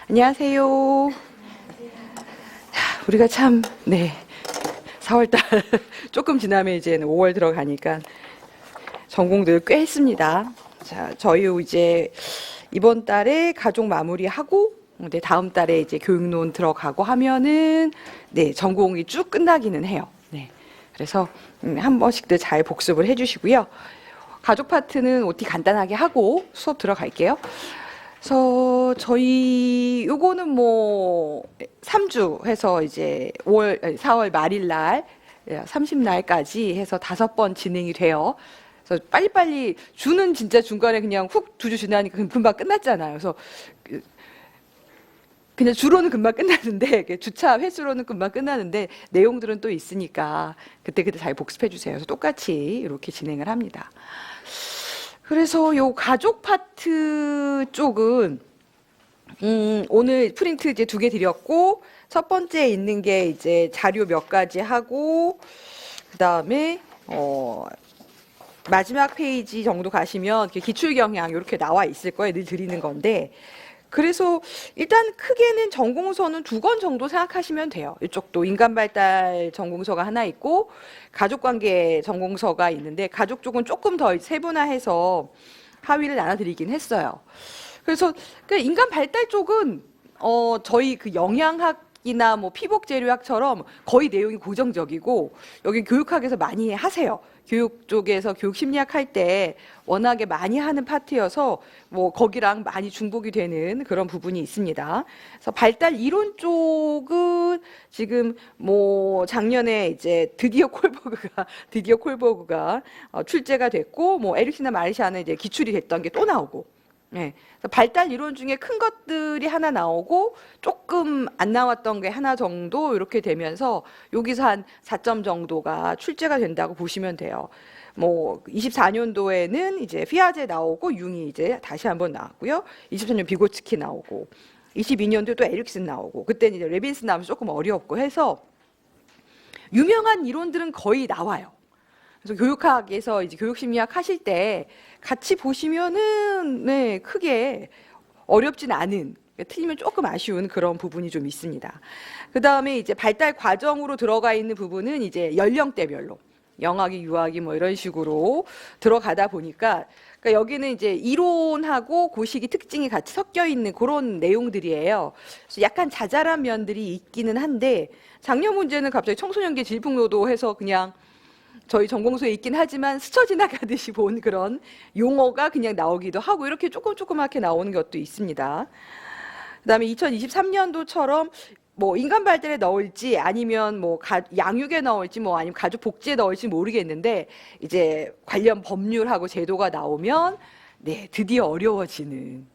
안녕하세요. 우리가 참, 4월달 조금 지나면 이제 5월 들어가니까 전공들 꽤 했습니다. 자, 저희 이제 이번 달에 가족 마무리하고, 다음 달에 이제 교육론 들어가고 하면은, 전공이 쭉 끝나기는 해요. 그래서 한 번씩들 잘 복습을 해주시고요. 가족 파트는 OT 간단하게 하고 수업 들어갈게요. 그래서 저희 요거는 뭐 3주 해서 이제 4월 말일 날 30날까지 해서 5번 진행이 돼요. 그래서 빨리빨리 주는 진짜 중간에 그냥 훅 2주 지나니까 금방 끝났잖아요. 그래서 그냥 주로는 금방 끝나는데 주차 횟수로는 금방 끝나는데 내용들은 또 있으니까 그때그때 잘 복습해 주세요. 그래서 똑같이 이렇게 진행을 합니다. 그래서 요 가족 파트 쪽은 오늘 프린트 이제 2개 드렸고 첫 번째 있는 게 이제 자료 몇 가지 하고 그다음에 마지막 페이지 정도 가시면 기출 경향 이렇게 나와 있을 거예요. 늘 드리는 건데 그래서 일단 크게는 전공서는 2권 정도 생각하시면 돼요. 이쪽도 인간발달 전공서가 하나 있고 가족관계 전공서가 있는데 가족 쪽은 조금 더 세분화해서 하위를 나눠드리긴 했어요. 그래서 인간발달 쪽은 저희 그 영양학이나 뭐 피복재료학처럼 거의 내용이 고정적이고 여기 교육학에서 많이 하세요. 교육 쪽에서 교육심리학 할 때 워낙에 많이 하는 파트여서 뭐 거기랑 많이 중복이 되는 그런 부분이 있습니다. 그래서 발달 이론 쪽은 지금 뭐 작년에 이제 드디어 콜버그가 출제가 됐고 뭐 에릭슨이나 마르샤는 이제 기출이 됐던 게 또 나오고 그래서 발달 이론 중에 큰 것들이 하나 나오고 조금 안 나왔던 게 하나 정도 이렇게 되면서 여기서 한 4점 정도가 출제가 된다고 보시면 돼요. 뭐 24년도에는 이제 피아제 나오고 융이 이제 다시 한번 나왔고요. 24년 비고츠키 나오고 22년도에 또 에릭슨 나오고 그때는 이제 레빈스 나오면 조금 어렵고 해서 유명한 이론들은 거의 나와요. 그래서 교육학에서 이제 교육심리학 하실 때 같이 보시면은 크게 어렵진 않은 틀리면 조금 아쉬운 그런 부분이 좀 있습니다. 그 다음에 이제 발달 과정으로 들어가 있는 부분은 이제 연령대별로 영학이 유학이 뭐 이런 식으로 들어가다 보니까 그러니까 여기는 이제 이론하고 고시기 특징이 같이 섞여 있는 그런 내용들이에요. 그래서 약간 자잘한 면들이 있기는 한데 작년 문제는 갑자기 청소년기 질풍노도 해서 그냥 저희 전공서에 있긴 하지만 스쳐 지나가듯이 본 그런 용어가 그냥 나오기도 하고 이렇게 조그맣게 나오는 것도 있습니다. 그다음에 2023년도처럼 뭐 인간 발달에 넣을지 아니면 뭐 양육에 넣을지 뭐 아니면 가족 복지에 넣을지 모르겠는데 이제 관련 법률하고 제도가 나오면 드디어 어려워지는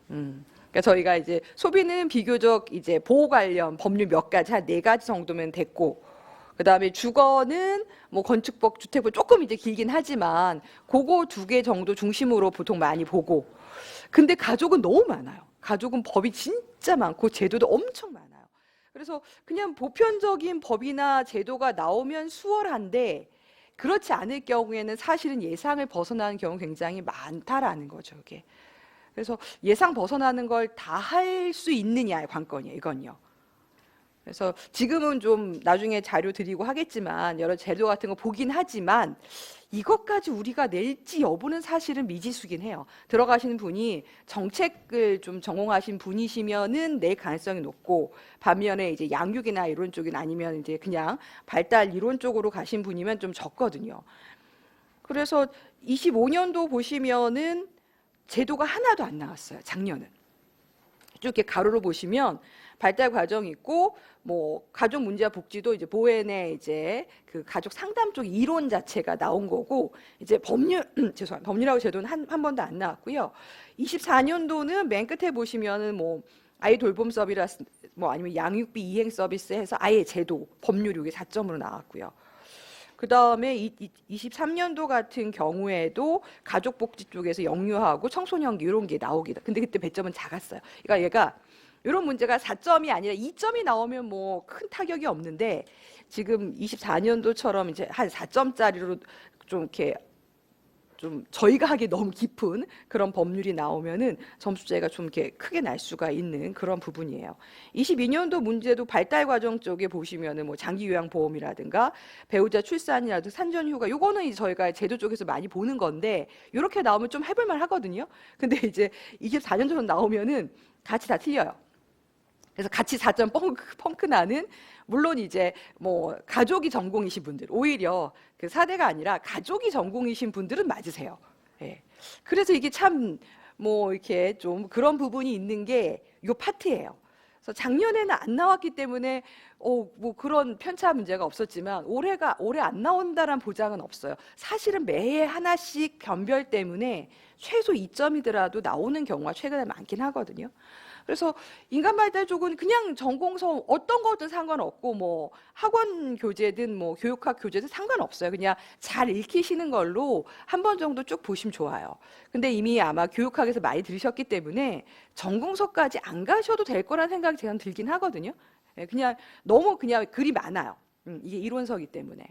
그러니까 저희가 이제 소비는 비교적 이제 보호 관련 법률 몇 가지 한 4가지 정도면 됐고 그다음에 주거는 뭐 건축법, 주택법 조금 이제 길긴 하지만 그거 2개 정도 중심으로 보통 많이 보고 근데 가족은 너무 많아요. 가족은 법이 진짜 많고 제도도 엄청 많아요. 그래서 그냥 보편적인 법이나 제도가 나오면 수월한데 그렇지 않을 경우에는 사실은 예상을 벗어나는 경우 굉장히 많다라는 거죠. 이게. 그래서 예상 벗어나는 걸 다 할 수 있느냐의 관건이에요. 이건요. 그래서 지금은 좀 나중에 자료 드리고 하겠지만 여러 제도 같은 거 보긴 하지만 이것까지 우리가 낼지 여부는 사실은 미지수긴 해요. 들어가시는 분이 정책을 좀 전공하신 분이시면은 낼 가능성이 높고 반면에 이제 양육이나 이런 쪽은 아니면 이제 그냥 발달 이론 쪽으로 가신 분이면 좀 적거든요. 그래서 25년도 보시면은 제도가 하나도 안 나왔어요. 작년은. 쭉 이렇게 가로로 보시면 발달 과정이 있고 뭐 가족 문제와 복지도 이제 보엔의 이제 그 가족 상담 쪽 이론 자체가 나온 거고 이제 법률 죄송합니다. 법률하고 제도는 한 번도 안 나왔고요. 24년도는 맨 끝에 보시면은 뭐 아이 돌봄 서비스 뭐 아니면 양육비 이행 서비스 해서 아예 제도 법률 이게 4점으로 나왔고요. 그 다음에 23년도 같은 경우에도 가족복지 쪽에서 영유하고 청소년기 이런 게 나오기도. 근데 그때 배점은 작았어요. 그러니까 얘가 이런 문제가 4점이 아니라 2점이 나오면 뭐 큰 타격이 없는데 지금 24년도처럼 이제 한 4점짜리로 좀 이렇게 좀 저희가 하기 너무 깊은 그런 법률이 나오면은 점수제가 좀 이렇게 크게 날 수가 있는 그런 부분이에요. 22년도 문제도 발달 과정 쪽에 보시면은 뭐 장기 요양 보험이라든가 배우자 출산이라든가 산전 휴가 요거는 이제 저희가 제도 쪽에서 많이 보는 건데 요렇게 나오면 좀 해볼 만 하거든요. 근데 이제 24년 전으로 나오면은 같이 다 틀려요. 그래서 같이 4점 펑크 나는, 물론 이제 뭐 가족이 전공이신 분들, 오히려 그 사대가 아니라 가족이 전공이신 분들은 맞으세요. 예. 그래서 이게 참 뭐 이렇게 좀 그런 부분이 있는 게 요 파트예요. 그래서 작년에는 안 나왔기 때문에 뭐 그런 편차 문제가 없었지만 올해 안 나온다란 보장은 없어요. 사실은 매해 하나씩 변별 때문에 최소 2점이더라도 나오는 경우가 최근에 많긴 하거든요. 그래서 인간 발달 쪽은 그냥 전공서 어떤 거든 상관없고 뭐 학원 교재든 뭐 교육학 교재든 상관없어요. 그냥 잘 읽히시는 걸로 한 번 정도 쭉 보시면 좋아요. 근데 이미 아마 교육학에서 많이 들으셨기 때문에 전공서까지 안 가셔도 될 거란 생각이 저는 들긴 하거든요. 예, 그냥 너무 그냥 글이 많아요. 이게 이론서기 때문에.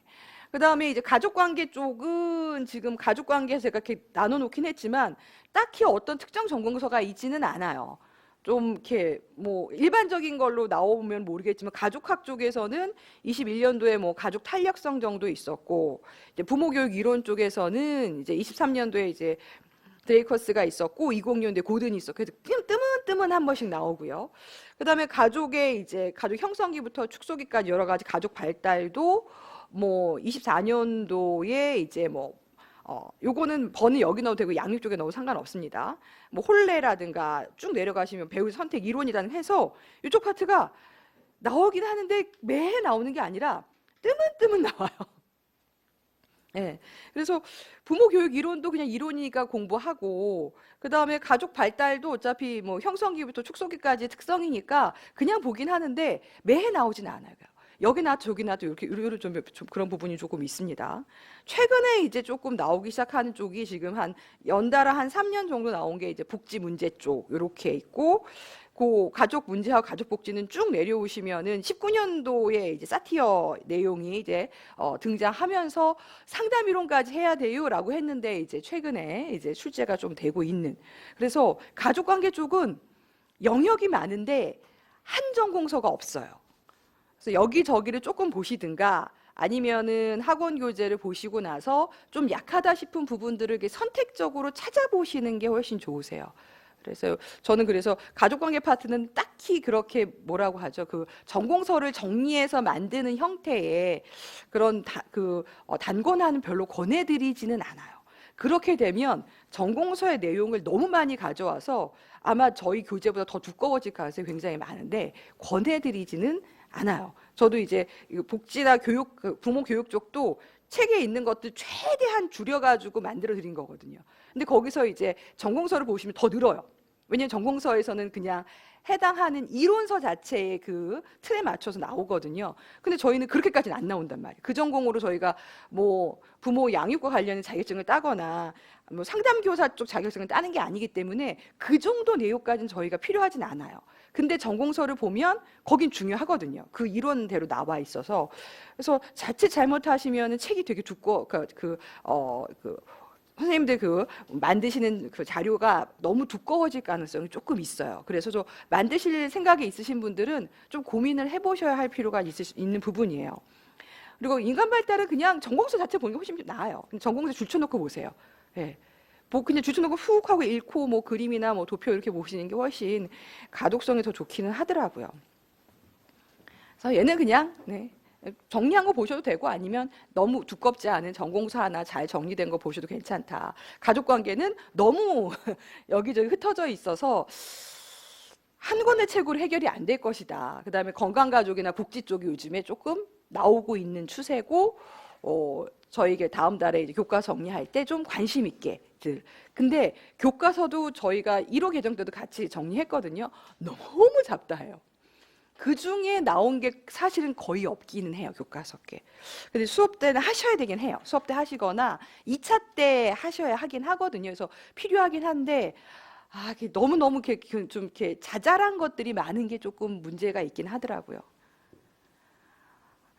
그다음에 이제 가족관계 쪽은 지금 가족관계에서 제가 이렇게 나눠놓긴 했지만 딱히 어떤 특정 전공서가 있지는 않아요. 좀 이렇게 뭐 일반적인 걸로 나오면 모르겠지만 가족학 쪽에서는 21년도에 뭐 가족 탄력성 정도 있었고, 이제 부모교육 이론 쪽에서는 이제 23년도에 이제 드레이커스가 있었고 20년도에 고든이 있었고, 그래서 뜨문 한 번씩 나오고요. 그다음에 가족의 이제 가족 형성기부터 축소기까지 여러 가지 가족 발달도 뭐 24년도에 이제 뭐 요거는 번은 여기 넣어도 되고 양육 쪽에 넣어도 상관없습니다. 뭐 혼례라든가 쭉 내려가시면 배우 선택 이론이라는 해서 이쪽 파트가 나오긴 하는데 매해 나오는 게 아니라 뜨문 나와요. 예. 그래서 부모 교육 이론도 그냥 이론이니까 공부하고, 그 다음에 가족 발달도 어차피 뭐 형성기부터 축소기까지 특성이니까 그냥 보긴 하는데 매해 나오진 않아요. 여기나 저기나도 이렇게 좀 그런 부분이 조금 있습니다. 최근에 이제 조금 나오기 시작하는 쪽이 지금 한 연달아 한 3년 정도 나온 게 이제 복지 문제 쪽 이렇게 있고, 그 가족 문제와 가족 복지는 쭉 내려오시면은 19년도에 이제 사티어 내용이 이제 등장하면서 상담 이론까지 해야 돼요라고 했는데 이제 최근에 이제 출제가 좀 되고 있는. 그래서 가족 관계 쪽은 영역이 많은데 한 전공서가 없어요. 그래서 여기저기를 조금 보시든가 아니면은 학원 교재를 보시고 나서 좀 약하다 싶은 부분들을 이렇게 선택적으로 찾아보시는 게 훨씬 좋으세요. 그래서 저는 그래서 가족관계 파트는 딱히 그렇게 뭐라고 하죠? 그 전공서를 정리해서 만드는 형태의 그런 단권화는 별로 권해드리지는 않아요. 그렇게 되면 전공서의 내용을 너무 많이 가져와서 아마 저희 교재보다 더 두꺼워질 가능성이 굉장히 많은데 권해드리지는 않아요. 저도 이제 복지나 교육, 부모 교육 쪽도 책에 있는 것들 최대한 줄여가지고 만들어 드린 거거든요. 근데 거기서 이제 전공서를 보시면 더 늘어요. 왜냐하면 전공서에서는 그냥 해당하는 이론서 자체의 그 틀에 맞춰서 나오거든요. 근데 저희는 그렇게까지는 안 나온단 말이에요. 그 전공으로 저희가 뭐 부모 양육과 관련된 자격증을 따거나 뭐 상담교사 쪽 자격증을 따는 게 아니기 때문에 그 정도 내용까지는 저희가 필요하진 않아요. 근데 전공서를 보면 거긴 중요하거든요. 그 이론대로 나와 있어서. 그래서 자칫 잘못하시면 책이 되게 두꺼워, 선생님들 그 만드시는 그 자료가 너무 두꺼워질 가능성이 조금 있어요. 그래서 좀 만드실 생각이 있으신 분들은 좀 고민을 해보셔야 할 필요가 있는 부분이에요. 그리고 인간 발달은 그냥 전공서 자체 보는 게 훨씬 나아요. 전공서 줄쳐놓고 보세요. 예. 뭐 그냥 줄쳐놓고 훅 하고 읽고 뭐 그림이나 뭐 도표 이렇게 보시는 게 훨씬 가독성이 더 좋기는 하더라고요. 그래서 얘는 그냥 정리한 거 보셔도 되고 아니면 너무 두껍지 않은 전공서 하나 잘 정리된 거 보셔도 괜찮다. 가족관계는 너무 여기저기 흩어져 있어서 한 권의 책으로 해결이 안 될 것이다. 그 다음에 건강가족이나 복지 쪽이 요즘에 조금 나오고 있는 추세고, 저희가 다음 달에 이제 교과 정리할 때 좀 관심 있게 들. 근데 교과서도 저희가 1호 개정 때도 같이 정리했거든요. 너무 잡다해요. 그 중에 나온 게 사실은 거의 없기는 해요, 교과서께. 근데 수업 때는 하셔야 되긴 해요. 수업 때 하시거나 2차 때 하셔야 하긴 하거든요. 그래서 필요하긴 한데, 너무너무 좀 이렇게 자잘한 것들이 많은 게 조금 문제가 있긴 하더라고요.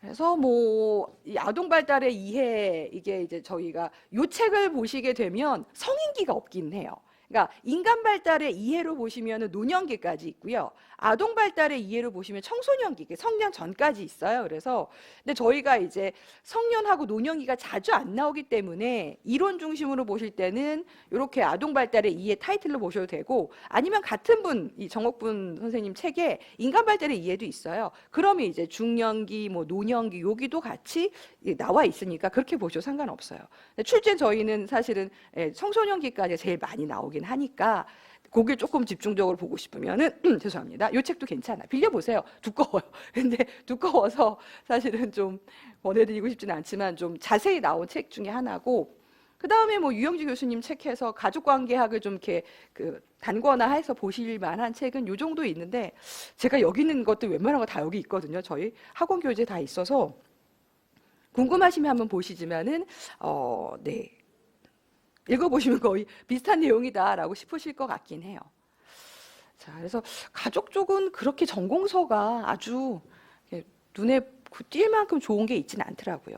그래서 뭐 이 아동 발달의 이해 이게 이제 저희가 요 책을 보시게 되면 성인기가 없긴 해요. 그러니까 인간 발달의 이해로 보시면은 노년기까지 있고요. 아동 발달의 이해로 보시면 청소년기, 성년 전까지 있어요. 그래서 근데 저희가 이제 성년하고 노년기가 자주 안 나오기 때문에 이론 중심으로 보실 때는 이렇게 아동 발달의 이해 타이틀로 보셔도 되고 아니면 같은 분, 이 정옥분 선생님 책에 인간 발달의 이해도 있어요. 그러면 이제 중년기, 뭐 노년기 여기도 같이 나와 있으니까 그렇게 보셔도 상관없어요. 출제 저희는 사실은 청소년기까지 제일 많이 나오긴 하니까 거길 조금 집중적으로 보고 싶으면은 죄송합니다. 이 책도 괜찮아. 빌려보세요. 두꺼워요. 근데 두꺼워서 사실은 좀 권해드리고 싶지는 않지만 좀 자세히 나온 책 중에 하나고 그 다음에 뭐 유영지 교수님 책해서 가족관계학을 좀 이렇게 그 단권화해서 보실 만한 책은 요 정도 있는데 제가 여기 있는 것도 웬만한 거 다 여기 있거든요. 저희 학원 교재 다 있어서 궁금하시면 한번 보시지만은 네. 읽어보시면 거의 비슷한 내용이다라고 싶으실 것 같긴 해요. 자, 그래서 가족 쪽은 그렇게 전공서가 아주 눈에 띌 만큼 좋은 게 있지는 않더라고요.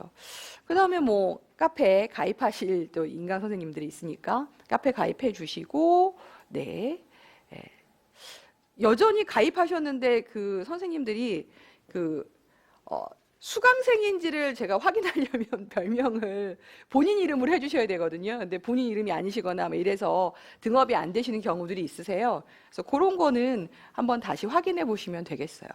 그 다음에 뭐 카페 가입하실 또 인강 선생님들이 있으니까 카페 가입해 주시고 네. 여전히 가입하셨는데 그 선생님들이 그 수강생인지를 제가 확인하려면 별명을 본인 이름으로 해주셔야 되거든요. 근데 본인 이름이 아니시거나 뭐 이래서 등업이 안 되시는 경우들이 있으세요. 그래서 그런 거는 한번 다시 확인해 보시면 되겠어요.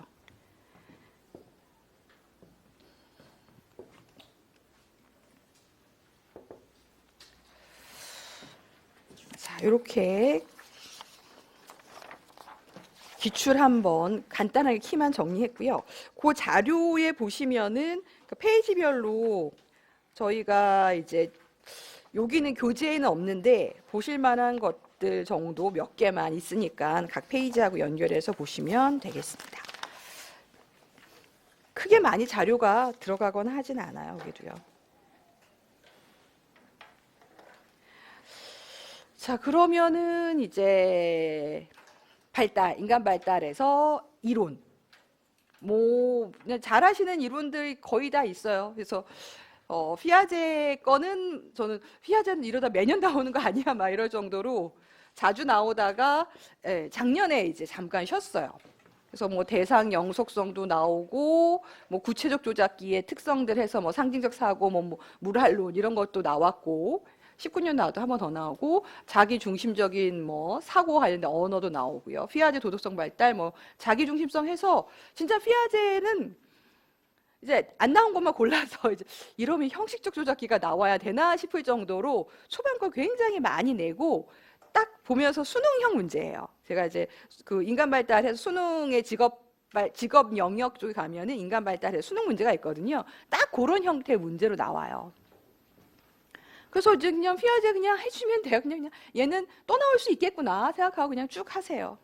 자, 이렇게 기출 한번 간단하게 키만 정리했고요. 그 자료에 보시면은 그 페이지별로 저희가 이제 여기는 교재에는 없는데 보실 만한 것들 정도 몇 개만 있으니까 각 페이지하고 연결해서 보시면 되겠습니다. 크게 많이 자료가 들어가거나 하진 않아요. 여기도요. 자, 그러면은 이제 발달, 인간 발달에서 이론. 뭐 그냥 잘하시는 이론들이 거의 다 있어요. 그래서 피아제 거는 저는 피아제는 이러다 매년 나오는 거 아니야 막 이럴 정도로 자주 나오다가 작년에 이제 잠깐 쉬었어요. 그래서 뭐 대상 영속성도 나오고 뭐 구체적 조작기의 특성들 해서 뭐 상징적 사고 뭐 물할론 이런 것도 나왔고 19년 나와도 한 번 더 나오고 자기 중심적인 뭐 사고 관련된 언어도 나오고요. 피아제 도덕성 발달 뭐 자기 중심성 해서 진짜 피아제는 이제 안 나온 것만 골라서 이제 이러면 형식적 조작기가 나와야 되나 싶을 정도로 초반 걸 굉장히 많이 내고 딱 보면서 수능형 문제예요. 제가 이제 그 인간 발달해서 수능의 직업 영역 쪽에 가면은 인간 발달해서 수능 문제가 있거든요. 딱 그런 형태의 문제로 나와요. 그래서 이제 그냥 피아제 그냥 해주면 돼요. 그냥 얘는 또 나올 수 있겠구나 생각하고 그냥 쭉 하세요.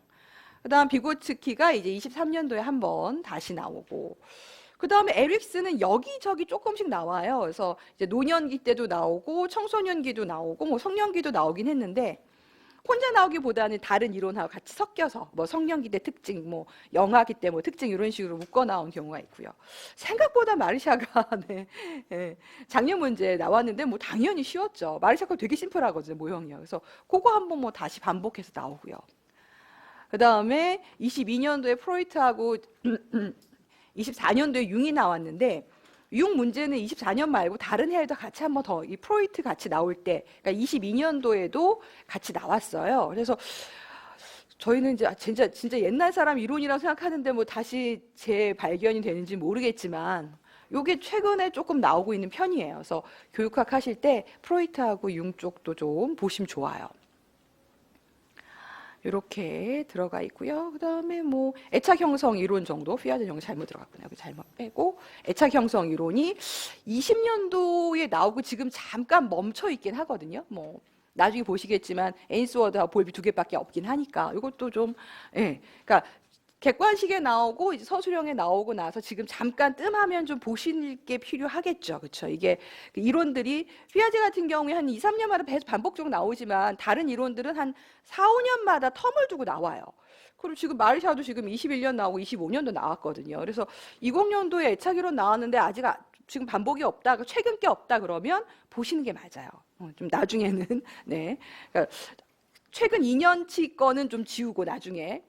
그다음 비고츠키가 이제 23년도에 한 번 다시 나오고 그 다음에 에릭스는 여기저기 조금씩 나와요. 그래서 이제 노년기 때도 나오고 청소년기도 나오고 뭐 성년기도 나오긴 했는데 혼자 나오기보다는 다른 이론하고 같이 섞여서 뭐 성년기 때 특징, 뭐 영아기 때 뭐 특징 이런 식으로 묶어 나온 경우가 있고요. 생각보다 마르샤가 네, 네, 작년 문제 나왔는데 뭐 당연히 쉬웠죠. 마르샤가 되게 심플하거든요, 모형이요. 그래서 그거 한번 뭐 다시 반복해서 나오고요. 그 다음에 22년도에 프로이트하고 24년도에 융이 나왔는데 융 문제는 24년 말고 다른 해에도 같이 한번 더 이 프로이트 같이 나올 때 그러니까 22년도에도 같이 나왔어요. 그래서 저희는 이제 진짜 옛날 사람 이론이라고 생각하는데 뭐 다시 재발견이 되는지 모르겠지만 요게 최근에 조금 나오고 있는 편이에요. 그래서 교육학 하실 때 프로이트하고 융 쪽도 좀 보시면 좋아요. 이렇게 들어가 있고요. 그 다음에 뭐 애착 형성 이론 정도 피아제 정도 잘못 들어갔구나. 여기 잘못 빼고 애착 형성 이론이 20년도에 나오고 지금 잠깐 멈춰 있긴 하거든요. 뭐 나중에 보시겠지만 에인스워드하고 볼비 두 개밖에 없긴 하니까 이것도 좀 그러니까 객관식에 나오고 이제 서술형에 나오고 나서 지금 잠깐 뜸하면 좀 보실 게 필요하겠죠. 그렇죠? 이게 그 이론들이 피아제 같은 경우에 한 2, 3년마다 반복적으로 나오지만 다른 이론들은 한 4, 5년마다 텀을 두고 나와요. 그리고 지금 마르샤도 지금 21년 나오고 25년도 나왔거든요. 그래서 20년도에 애착 이론 나왔는데 아직 지금 반복이 없다, 최근 게 없다 그러면 보시는 게 맞아요. 좀 나중에는 네, 그러니까 최근 2년치 거는 좀 지우고 나중에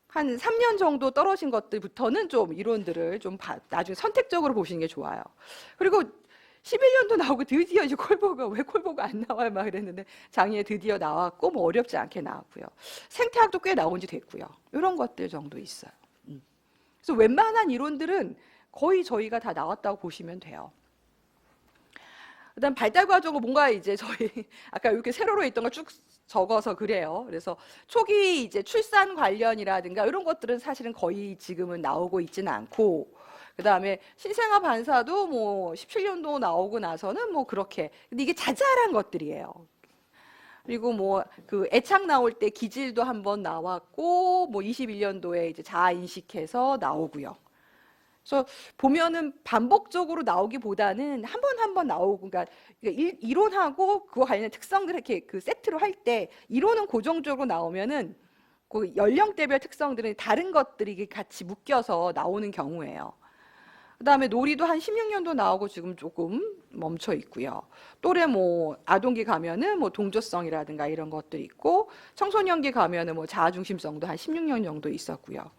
한 3년 정도 떨어진 것들부터는 좀 이론들을 좀 나중에 선택적으로 보시는 게 좋아요. 그리고 11년도 나오고 드디어 이제 콜보가 왜 콜보가 안 나와요 막 그랬는데 장애에 드디어 나왔고 뭐 어렵지 않게 나왔고요. 생태학도 꽤 나온 지 됐고요. 이런 것들 정도 있어요. 그래서 웬만한 이론들은 거의 저희가 다 나왔다고 보시면 돼요. 그다음 발달 과정은 뭔가 이제 저희 아까 이렇게 세로로 있던 걸 쭉 적어서 그래요. 그래서 초기 이제 출산 관련이라든가 이런 것들은 사실은 거의 지금은 나오고 있지는 않고, 그다음에 신생아 반사도 뭐 17년도 나오고 나서는 뭐 그렇게, 근데 이게 자잘한 것들이에요. 그리고 뭐 그 애착 나올 때 기질도 한번 나왔고, 뭐 21년도에 이제 자아 인식해서 나오고요. 그래서 보면은 반복적으로 나오기보다는 한 번 나오고, 그러니까 이론하고 그거 관련된 특성들 이렇게 그 세트로 할 때 이론은 고정적으로 나오면은 그 연령대별 특성들은 다른 것들이 같이 묶여서 나오는 경우예요. 그다음에 놀이도 한 16년도 나오고 지금 조금 멈춰 있고요. 또래 뭐 아동기 가면은 뭐 동조성이라든가 이런 것들이 있고, 청소년기 가면은 뭐 자아중심성도 한 16년 정도 있었고요.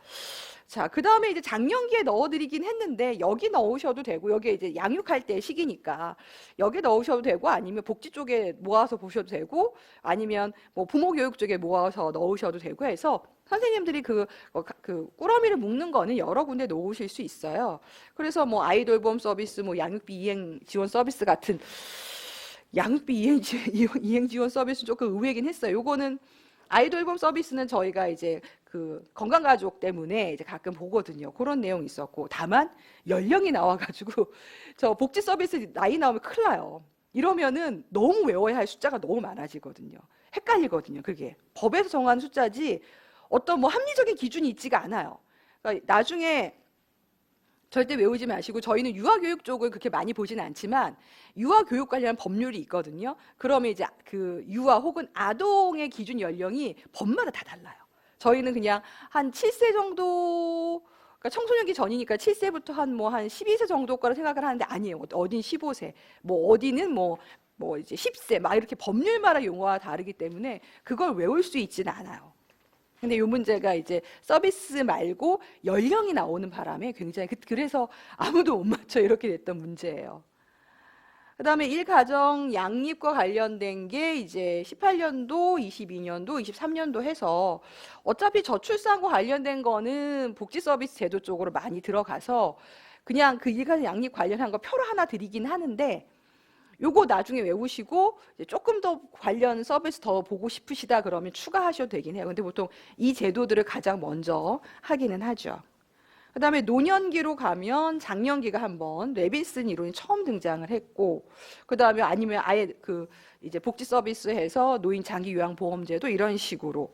자, 그 다음에 이제 장년기에 넣어드리긴 했는데 여기 넣으셔도 되고, 여기 이제 양육할 때 시기니까 여기 넣으셔도 되고, 아니면 복지 쪽에 모아서 보셔도 되고, 아니면 뭐 부모 교육 쪽에 모아서 넣으셔도 되고 해서 선생님들이 그 꾸러미를 묶는 거는 여러 군데 놓으실 수 있어요. 그래서 뭐 아이돌봄 서비스, 뭐 양육비 이행 지원 서비스 같은, 양육비 이행 지원 서비스 조금 의외긴 했어요. 요거는 아이돌봄 서비스는 저희가 이제 그 건강가족 때문에 이제 가끔 보거든요. 그런 내용이 있었고, 다만 연령이 나와가지고 저 복지 서비스 나이 나오면 큰일 나요. 이러면은 너무 외워야 할 숫자가 너무 많아지거든요. 헷갈리거든요. 그게 법에서 정한 숫자지 어떤 뭐 합리적인 기준이 있지가 않아요. 그러니까 나중에 절대 외우지 마시고, 저희는 유아교육 쪽을 그렇게 많이 보지는 않지만 유아교육 관련 법률이 있거든요. 그러면 이제 그 유아 혹은 아동의 기준 연령이 법마다 다 달라요. 저희는 그냥 한 7세 정도, 그러니까 청소년기 전이니까 7세부터 한 12세 정도 거라 생각을 하는데 아니에요. 어딘 15세, 뭐 어디는 뭐 이제 10세 막 이렇게 법률마다 용어가 다르기 때문에 그걸 외울 수 있지는 않아요. 근데 이 문제가 이제 서비스 말고 연령이 나오는 바람에 굉장히 그래서 아무도 못 맞춰 이렇게 됐던 문제예요. 그다음에 일가정 양립과 관련된 게 이제 18년도, 22년도, 23년도 해서 어차피 저출산과 관련된 거는 복지 서비스 제도 쪽으로 많이 들어가서 그냥 그 일가정 양립 관련한 거 표로 하나 드리긴 하는데, 요거 나중에 외우시고 조금 더 관련 서비스 더 보고 싶으시다 그러면 추가하셔도 되긴 해요. 근데 보통 이 제도들을 가장 먼저 하기는 하죠. 그 다음에 노년기로 가면 장년기가 한번 레빈슨 이론이 처음 등장을 했고, 그 다음에 아니면 아예 그 이제 복지 서비스 해서 노인 장기 요양 보험제도 이런 식으로.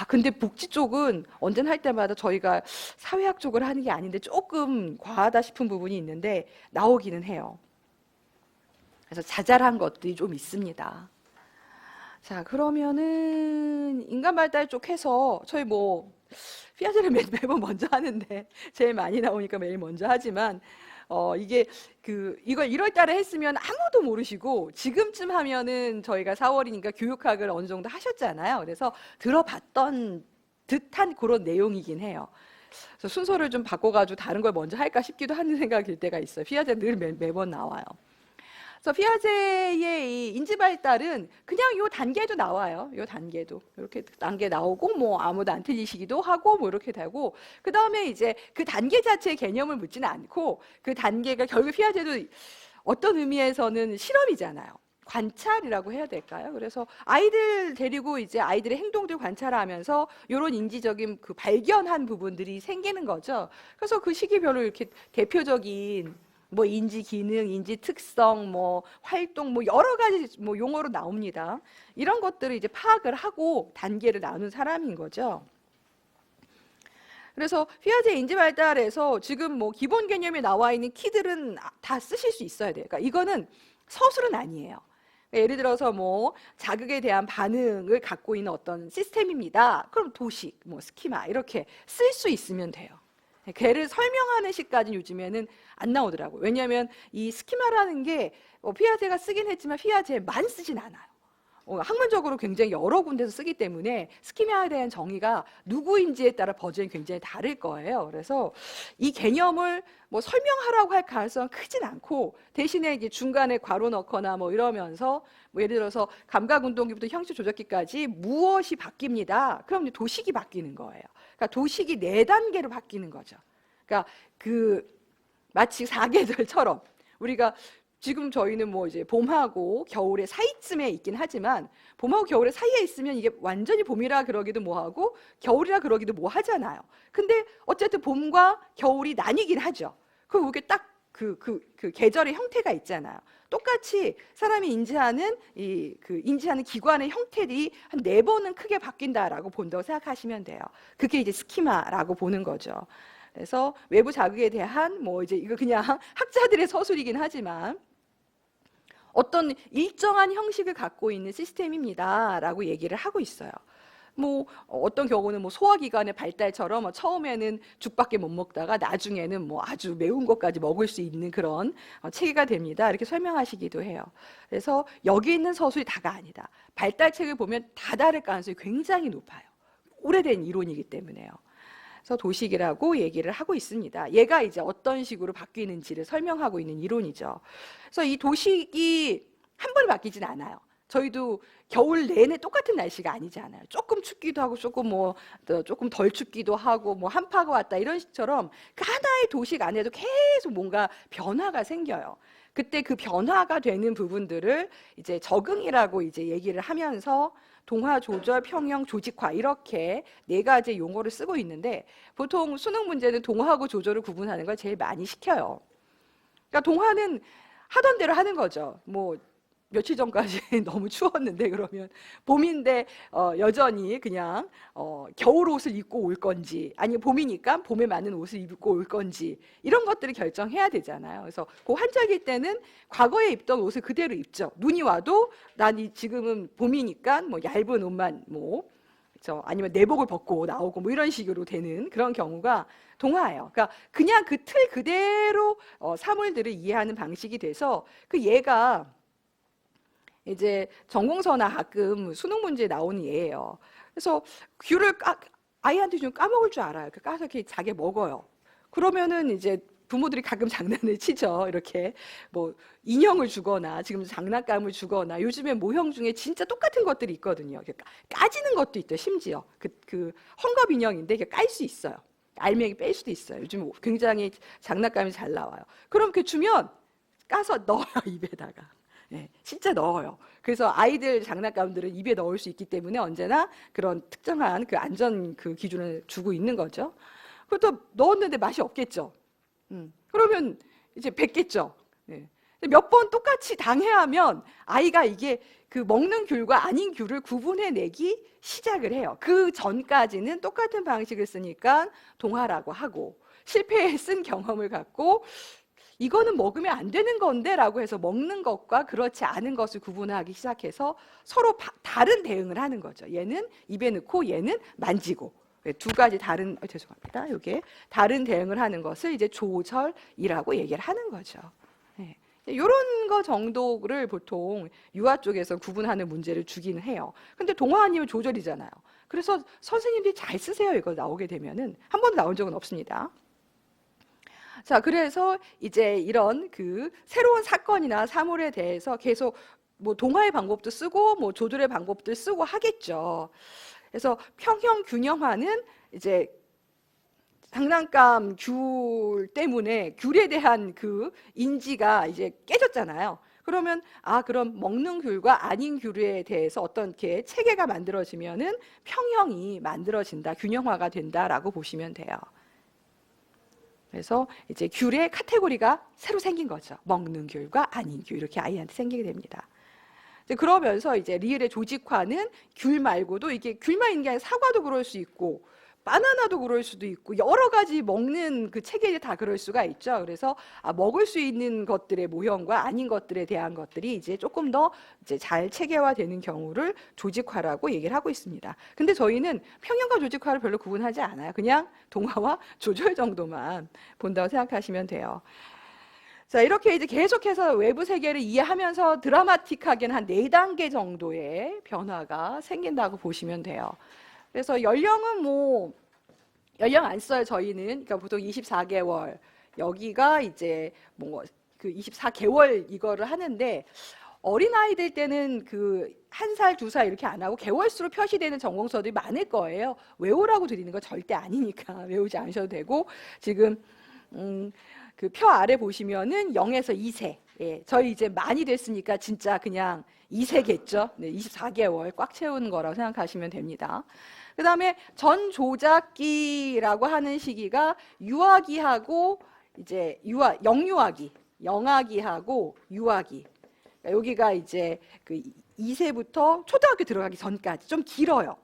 근데 복지 쪽은 언제나 할 때마다 저희가 사회학 쪽을 하는 게 아닌데 조금 과하다 싶은 부분이 있는데 나오기는 해요. 그래서 자잘한 것들이 좀 있습니다. 자, 그러면은 인간 발달 쪽 해서 저희 뭐 피아제를 매번 먼저 하는데 제일 많이 나오니까 매일 먼저 하지만 이게 이걸 1월 달에 했으면 아무도 모르시고 지금쯤 하면은 저희가 4월이니까 교육학을 어느 정도 하셨잖아요. 그래서 들어봤던 듯한 그런 내용이긴 해요. 그래서 순서를 좀 바꿔가지고 다른 걸 먼저 할까 싶기도 하는 생각이 들 때가 있어요. 피아제 늘 매번 나와요. 그래서 피아제의 이 인지 발달은 그냥 요 단계도 나와요. 요 단계도 이렇게 단계 나오고 뭐 아무도 안 틀리시기도 하고 뭐 이렇게 되고, 그 다음에 이제 그 단계 자체의 개념을 묻지는 않고, 그 단계가 결국 피아제도 어떤 의미에서는 실험이잖아요. 관찰이라고 해야 될까요? 그래서 아이들 데리고 이제 아이들의 행동들 관찰하면서 이런 인지적인 그 발견한 부분들이 생기는 거죠. 그래서 그 시기별로 이렇게 대표적인 뭐 인지 기능, 인지 특성, 뭐 활동, 뭐 여러 가지 뭐 용어로 나옵니다. 이런 것들을 이제 파악을 하고 단계를 나눈 사람인 거죠. 그래서 피아제 인지 발달에서 지금 뭐 기본 개념이 나와 있는 키들은 다 쓰실 수 있어야 돼요. 그러니까 이거는 서술은 아니에요. 예를 들어서 뭐 자극에 대한 반응을 갖고 있는 어떤 시스템입니다. 그럼 도식, 뭐 스키마 이렇게 쓸 수 있으면 돼요. 걔를 설명하는 시까지는 요즘에는 안 나오더라고요. 왜냐하면 이 스키마라는 게 피아제가 쓰긴 했지만 피아제만 쓰진 않아요. 학문적으로 굉장히 여러 군데서 쓰기 때문에 스키마에 대한 정의가 누구인지에 따라 버전이 굉장히 다를 거예요. 그래서 이 개념을 뭐 설명하라고 할 가능성은 크진 않고 대신에 이제 중간에 괄호 넣거나 뭐 이러면서 뭐 예를 들어서 감각운동기부터 형식 조작기까지 무엇이 바뀝니다. 그럼 이제 도식이 바뀌는 거예요. 그러니까 도식이 4단계로 바뀌는 거죠. 그러니까 그 마치 사계절처럼 우리가 지금 저희는 뭐 이제 봄하고 겨울의 사이쯤에 있긴 하지만 봄하고 겨울의 사이에 있으면 이게 완전히 봄이라 그러기도 뭐하고 겨울이라 그러기도 뭐하잖아요. 근데 어쨌든 봄과 겨울이 나뉘긴 하죠. 그리고 이게 딱 그 계절의 형태가 있잖아요. 똑같이 사람이 인지하는 인지하는 기관의 형태들이 한 4번은 크게 바뀐다라고 본다고 생각하시면 돼요. 그게 이제 스키마라고 보는 거죠. 그래서 외부 자극에 대한 뭐 이제 이거 그냥 학자들의 서술이긴 하지만 어떤 일정한 형식을 갖고 있는 시스템입니다라고 얘기를 하고 있어요. 뭐 어떤 경우는 뭐 소화기관의 발달처럼 처음에는 죽밖에 못 먹다가 나중에는 뭐 아주 매운 것까지 먹을 수 있는 그런 체계가 됩니다. 이렇게 설명하시기도 해요. 그래서 여기 있는 서술이 다가 아니다. 발달책을 보면 다 다를 가능성이 굉장히 높아요. 오래된 이론이기 때문에요. 그래서 도식이라고 얘기를 하고 있습니다. 얘가 이제 어떤 식으로 바뀌는지를 설명하고 있는 이론이죠. 그래서 이 도식이 한 번에 바뀌진 않아요. 저희도 겨울 내내 똑같은 날씨가 아니잖아요. 조금 춥기도 하고 조금 뭐 조금 덜 춥기도 하고 뭐 한파가 왔다 이런 식처럼 그 하나의 도식 안에도 계속 뭔가 변화가 생겨요. 그때 그 변화가 되는 부분들을 이제 적응이라고 이제 얘기를 하면서 동화, 조절, 평형, 조직화 이렇게 4가지 용어를 쓰고 있는데 보통 수능 문제는 동화하고 조절을 구분하는 걸 제일 많이 시켜요. 그러니까 동화는 하던 대로 하는 거죠. 뭐 며칠 전까지 너무 추웠는데 그러면 봄인데 여전히 그냥 겨울 옷을 입고 올 건지 아니면 봄이니까 봄에 맞는 옷을 입고 올 건지 이런 것들을 결정해야 되잖아요. 그래서 그 환절기 때는 과거에 입던 옷을 그대로 입죠. 눈이 와도 난 지금은 봄이니까 뭐 얇은 옷만 뭐 아니면 내복을 벗고 나오고 뭐 이런 식으로 되는 그런 경우가 동화예요. 그러니까 그냥 그 틀 그대로 사물들을 이해하는 방식이 돼서 그 얘가 이제 전공서나 가끔 수능 문제에 나오는 예예요. 그래서 귤을 아이한테 좀 까먹을 줄 알아요. 까서 이렇게 자기 먹어요. 그러면은 이제 부모들이 가끔 장난을 치죠. 이렇게 뭐 인형을 주거나 지금 장난감을 주거나 요즘에 모형 중에 진짜 똑같은 것들이 있거든요. 까지는 것도 있대요. 심지어 그 헝겊 인형인데 깔 수 있어요. 알맹이 뺄 수도 있어요. 요즘 굉장히 장난감이 잘 나와요. 그럼 그 주면 까서 넣어요 입에다가. 네, 진짜 넣어요. 그래서 아이들 장난감들은 입에 넣을 수 있기 때문에 언제나 그런 특정한 그 안전 그 기준을 주고 있는 거죠. 그것도 넣었는데 맛이 없겠죠. 그러면 이제 뱉겠죠. 네. 몇 번 똑같이 당해하면 아이가 이게 그 먹는 귤과 아닌 귤을 구분해내기 시작을 해요. 그 전까지는 똑같은 방식을 쓰니까 동화라고 하고 실패에 쓴 경험을 갖고 이거는 먹으면 안 되는 건데 라고 해서 먹는 것과 그렇지 않은 것을 구분하기 시작해서 서로 다른 대응을 하는 거죠. 얘는 입에 넣고 얘는 만지고 2가지 다른 죄송합니다. 이게 다른 대응을 하는 것을 이제 조절이라고 얘기를 하는 거죠. 네. 이런 거 정도를 보통 유아 쪽에서 구분하는 문제를 주기는 해요. 근데 동화 아니면 조절이잖아요. 그래서 선생님들이 잘 쓰세요. 이거 나오게 되면은 한 번도 나온 적은 없습니다. 자, 그래서 이제 이런 그 새로운 사건이나 사물에 대해서 계속 뭐 동화의 방법도 쓰고 뭐 조절의 방법도 쓰고 하겠죠. 그래서 평형 균형화는 이제 장난감 귤 때문에 귤에 대한 그 인지가 이제 깨졌잖아요. 그러면 그럼 먹는 귤과 아닌 귤에 대해서 어떤 게 체계가 만들어지면은 평형이 만들어진다, 균형화가 된다라고 보시면 돼요. 그래서 이제 귤의 카테고리가 새로 생긴 거죠. 먹는 귤과 아닌 귤 이렇게 아이한테 생기게 됩니다. 그러면서 이제 리을의 조직화는 귤 말고도 이게 귤만 있는 게 아니라 사과도 그럴 수 있고 바나나도 그럴 수도 있고 여러 가지 먹는 그 체계에 다 그럴 수가 있죠. 그래서 먹을 수 있는 것들의 모형과 아닌 것들에 대한 것들이 이제 조금 더 이제 잘 체계화되는 경우를 조직화라고 얘기를 하고 있습니다. 근데 저희는 평형과 조직화를 별로 구분하지 않아요. 그냥 동화와 조절 정도만 본다고 생각하시면 돼요. 자, 이렇게 이제 계속해서 외부 세계를 이해하면서 드라마틱하게는 한 4단계 정도의 변화가 생긴다고 보시면 돼요. 그래서 연령은 뭐 연령 안 써요. 저희는 그러니까 보통 24개월 여기가 이제 뭐 그 24개월 이거를 하는데 어린 아이들 때는 그 1살, 2살 이렇게 안 하고 개월수로 표시되는 전공서들이 많을 거예요. 외우라고 드리는 거 절대 아니니까 외우지 않으셔도 되고 지금 그 표 아래 보시면은 0에서 2세. 예, 저희 이제 많이 됐으니까 진짜 그냥 2세겠죠. 네, 24개월 꽉 채우는 거라고 생각하시면 됩니다. 그 다음에 전조작기라고 하는 시기가 유아기하고 이제 영유아기, 영아기하고 유아기. 그러니까 여기가 이제 그 2세부터 초등학교 들어가기 전까지 좀 길어요.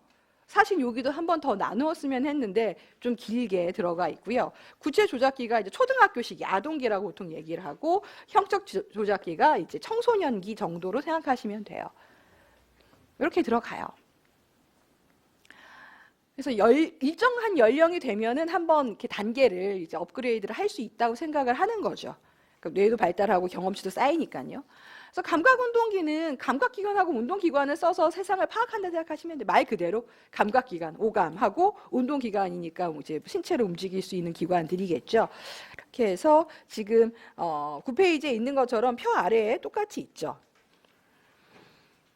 사실 여기도 한 번 더 나누었으면 했는데 좀 길게 들어가 있고요. 구체 조작기가 이제 초등학교 시기, 아동기라고 보통 얘기를 하고 형적 조작기가 이제 청소년기 정도로 생각하시면 돼요. 이렇게 들어가요. 그래서 일정한 연령이 되면은 한번 이렇게 단계를 이제 업그레이드를 할 수 있다고 생각을 하는 거죠. 그러니까 뇌도 발달하고 경험치도 쌓이니까요. 그래서 감각운동기는 감각기관하고 운동기관을 써서 세상을 파악한다 생각하시면 돼요. 말 그대로 감각기관, 오감하고 운동기관이니까 이제 신체를 움직일 수 있는 기관들이겠죠. 이렇게 해서 지금 9페이지에 있는 것처럼 표 아래에 똑같이 있죠.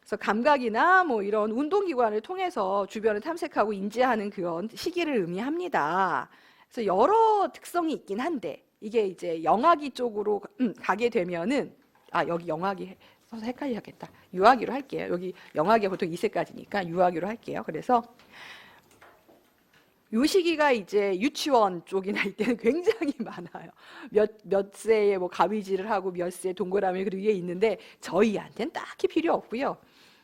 그래서 감각이나 뭐 이런 운동기관을 통해서 주변을 탐색하고 인지하는 그런 시기를 의미합니다. 그래서 여러 특성이 있긴 한데 이게 이제 영아기 쪽으로 가게 되면은 여기 영아기 써서 헷갈리겠다. 유아기로 할게요. 여기 영아기가 보통 2세까지니까 유아기로 할게요. 그래서 요 시기가 이제 유치원 쪽이나 이때는 굉장히 많아요. 몇 세에 뭐 가위질을 하고 몇 세에 동그라미 그리고 위에 있는데 저희한테는 딱히 필요 없고요.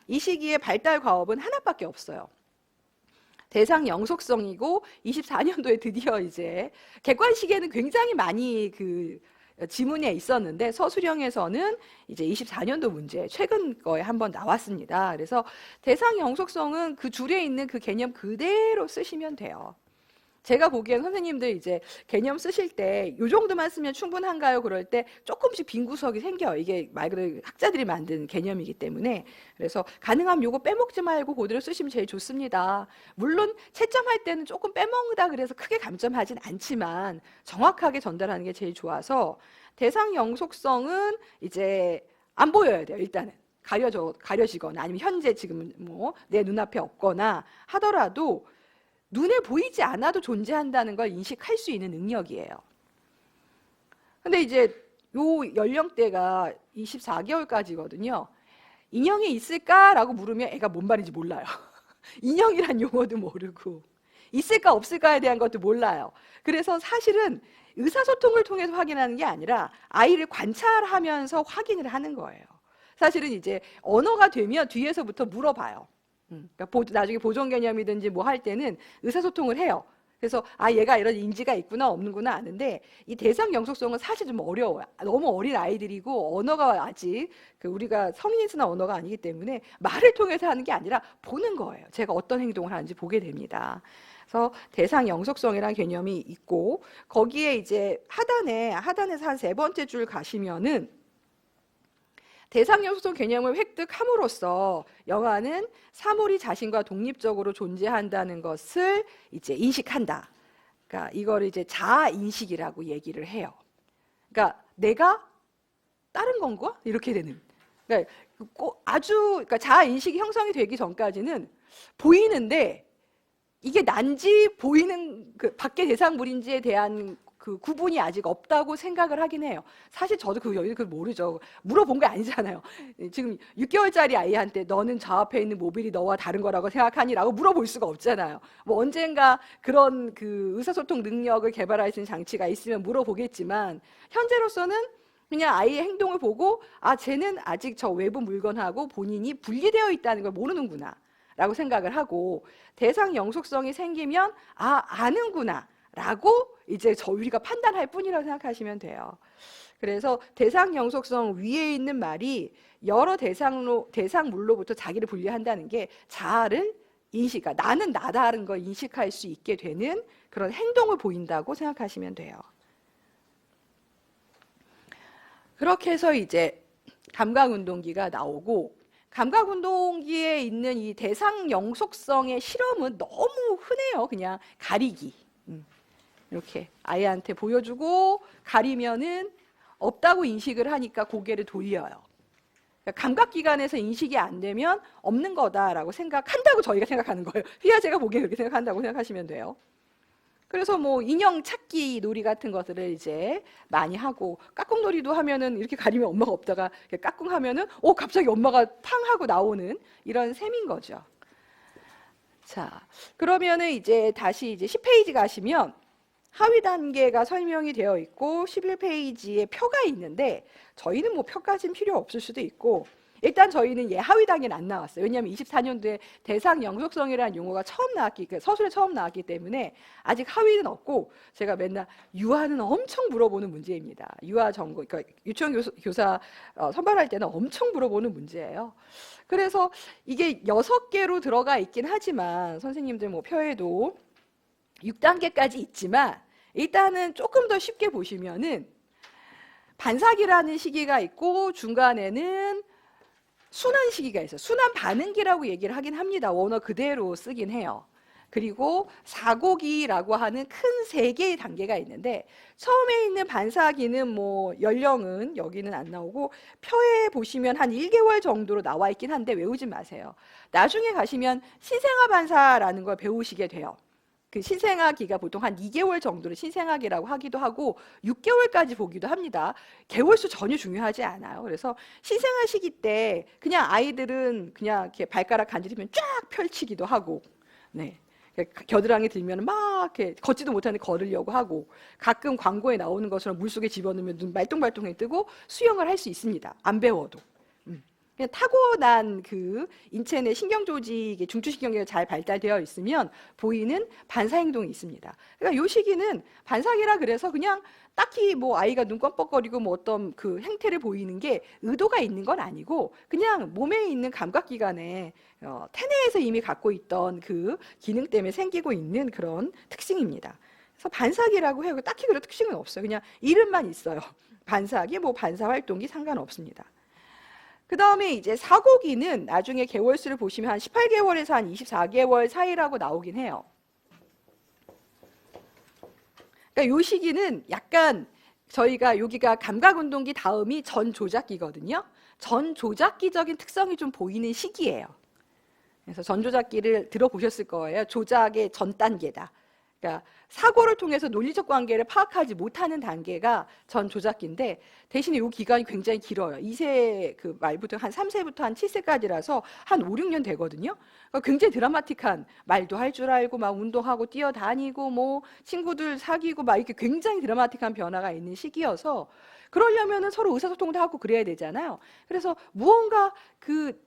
이 시기에 발달 과업은 하나밖에 없어요. 대상 영속성이고 24년도에 드디어 이제 객관식에는 굉장히 많이 그 지문에 있었는데 서술형에서는 이제 24년도 문제 최근 거에 한번 나왔습니다. 그래서 대상 영속성은 그 줄에 있는 그 개념 그대로 쓰시면 돼요. 제가 보기엔 선생님들 이제 개념 쓰실 때 이 정도만 쓰면 충분한가요? 그럴 때 조금씩 빈 구석이 생겨요. 이게 말 그대로 학자들이 만든 개념이기 때문에. 그래서 가능하면 요거 빼먹지 말고 그대로 쓰시면 제일 좋습니다. 물론 채점할 때는 조금 빼먹는다 그래서 크게 감점하진 않지만 정확하게 전달하는 게 제일 좋아서 대상 영속성은 이제 안 보여야 돼요. 일단은. 가려지거나 아니면 현재 지금 뭐 내 눈앞에 없거나 하더라도 눈에 보이지 않아도 존재한다는 걸 인식할 수 있는 능력이에요. 근데 이제 요 연령대가 24개월까지거든요. 인형이 있을까라고 물으면 애가 뭔 말인지 몰라요. 인형이란 용어도 모르고 있을까 없을까에 대한 것도 몰라요. 그래서 사실은 의사소통을 통해서 확인하는 게 아니라 아이를 관찰하면서 확인을 하는 거예요. 사실은 이제 언어가 되면 뒤에서부터 물어봐요. 그러니까 나중에 보존 개념이든지 뭐 할 때는 의사소통을 해요. 그래서 얘가 이런 인지가 있구나 없는구나 아는데 이 대상 영속성은 사실 좀 어려워요. 너무 어린 아이들이고 언어가 아직 우리가 성인이 쓰는 언어가 아니기 때문에 말을 통해서 하는 게 아니라 보는 거예요. 제가 어떤 행동을 하는지 보게 됩니다. 그래서 대상 영속성이라는 개념이 있고 거기에 이제 하단에서 한 3번째 줄 가시면은 대상 영속성 개념을 획득함으로써 영아는 사물이 자신과 독립적으로 존재한다는 것을 이제 인식한다. 그러니까 이걸 이제 자아 인식이라고 얘기를 해요. 그러니까 내가 다른 건가? 이렇게 되는. 그러니까 그러니까 자아 인식이 형성이 되기 전까지는 보이는데 이게 난지 보이는 그 밖의 대상물인지에 대한 그 구분이 아직 없다고 생각을 하긴 해요. 사실 저도 그걸 모르죠. 물어본 게 아니잖아요. 지금 6개월짜리 아이한테 너는 저 앞에 있는 모빌이 너와 다른 거라고 생각하니? 라고 물어볼 수가 없잖아요. 뭐 언젠가 그런 그 의사소통 능력을 개발할 수 있는 장치가 있으면 물어보겠지만 현재로서는 그냥 아이의 행동을 보고 쟤는 아직 저 외부 물건하고 본인이 분리되어 있다는 걸 모르는구나 라고 생각을 하고 대상 영속성이 생기면 아는구나 라고 이제 우리가 판단할 뿐이라고 생각하시면 돼요. 그래서 대상 영속성 위에 있는 말이 여러 대상물로부터 자기를 분리한다는 게 자아를 그러니까 나는 나다른 걸 인식할 수 있게 되는 그런 행동을 보인다고 생각하시면 돼요. 그렇게 해서 이제 감각운동기가 나오고 감각운동기에 있는 이 대상 영속성의 실험은 너무 흔해요. 그냥 가리기. 이렇게 아이한테 보여주고 가리면은 없다고 인식을 하니까 고개를 돌려요. 그러니까 감각기관에서 인식이 안 되면 없는 거다라고 생각한다고 저희가 생각하는 거예요. 피아제가 보기에 그렇게 생각한다고 생각하시면 돼요. 그래서 뭐 인형 찾기 놀이 같은 것들을 이제 많이 하고 까꿍놀이도 하면은 이렇게 가리면 엄마가 없다가 까꿍 하면은 갑자기 엄마가 팡 하고 나오는 이런 셈인 거죠. 자, 그러면은 이제 다시 이제 10페이지 가시면 하위 단계가 설명이 되어 있고 11페이지에 표가 있는데 저희는 뭐 표까지는 필요 없을 수도 있고 일단 저희는 하위 단계는 안 나왔어요. 왜냐하면 24년도에 대상 영속성이라는 용어가 서술에 처음 나왔기 때문에 아직 하위는 없고 제가 맨날 유아는 엄청 물어보는 문제입니다. 유아 전공, 그러니까 유치원 교사 선발할 때는 엄청 물어보는 문제예요. 그래서 이게 6개로 들어가 있긴 하지만 선생님들 뭐 표에도 6단계까지 있지만 일단은 조금 더 쉽게 보시면은 반사기라는 시기가 있고 중간에는 순환 시기가 있어요. 순환 반응기라고 얘기를 하긴 합니다. 원어 그대로 쓰긴 해요. 그리고 사고기라고 하는 큰 3개의 단계가 있는데 처음에 있는 반사기는 뭐 연령은 여기는 안 나오고 표에 보시면 한 1개월 정도로 나와 있긴 한데 외우지 마세요. 나중에 가시면 신생아 반사라는 걸 배우시게 돼요. 그 신생아기가 보통 한 2개월 정도를 신생아기라고 하기도 하고 6개월까지 보기도 합니다. 개월수 전혀 중요하지 않아요. 그래서 신생아 시기 때 그냥 아이들은 그냥 이렇게 발가락 간지르면 쫙 펼치기도 하고, 네. 겨드랑이 들면 막 이렇게 걷지도 못하는데 걸으려고 하고 가끔 광고에 나오는 것처럼 물속에 집어넣으면 눈 말똥말똥해 뜨고 수영을 할 수 있습니다. 안 배워도. 그냥 타고난 그 인체 내 신경 조직이 중추신경계가 잘 발달되어 있으면 보이는 반사 행동이 있습니다. 그러니까 요 시기는 반사기라 그래서 그냥 딱히 뭐 아이가 눈 껌뻑거리고 뭐 어떤 그 행태를 보이는 게 의도가 있는 건 아니고 그냥 몸에 있는 감각기관에 태내에서 이미 갖고 있던 그 기능 때문에 생기고 있는 그런 특징입니다. 그래서 반사기라고 해요. 딱히 그런 특징은 없어요. 그냥 이름만 있어요. 반사기, 뭐 반사활동기 상관없습니다. 그 다음에 이제 사고기는 나중에 개월수를 보시면 한 18개월에서 한 24개월 사이라고 나오긴 해요. 그러니까 요 시기는 약간 저희가 여기가 감각운동기 다음이 전조작기거든요. 전조작기적인 특성이 좀 보이는 시기예요. 그래서 전조작기를 들어보셨을 거예요. 조작의 전 단계다. 그러니까 사고를 통해서 논리적 관계를 파악하지 못하는 단계가 전조작기인데 대신에 이 기간이 굉장히 길어요. 2세 그 말부터 한 3세부터 한 7세까지라서 한 5, 6년 되거든요. 그러니까 굉장히 드라마틱한 말도 할 줄 알고 막 운동하고 뛰어다니고 뭐 친구들 사귀고 막 이렇게 굉장히 드라마틱한 변화가 있는 시기여서 그러려면은 서로 의사소통도 하고 그래야 되잖아요. 그래서 무언가 그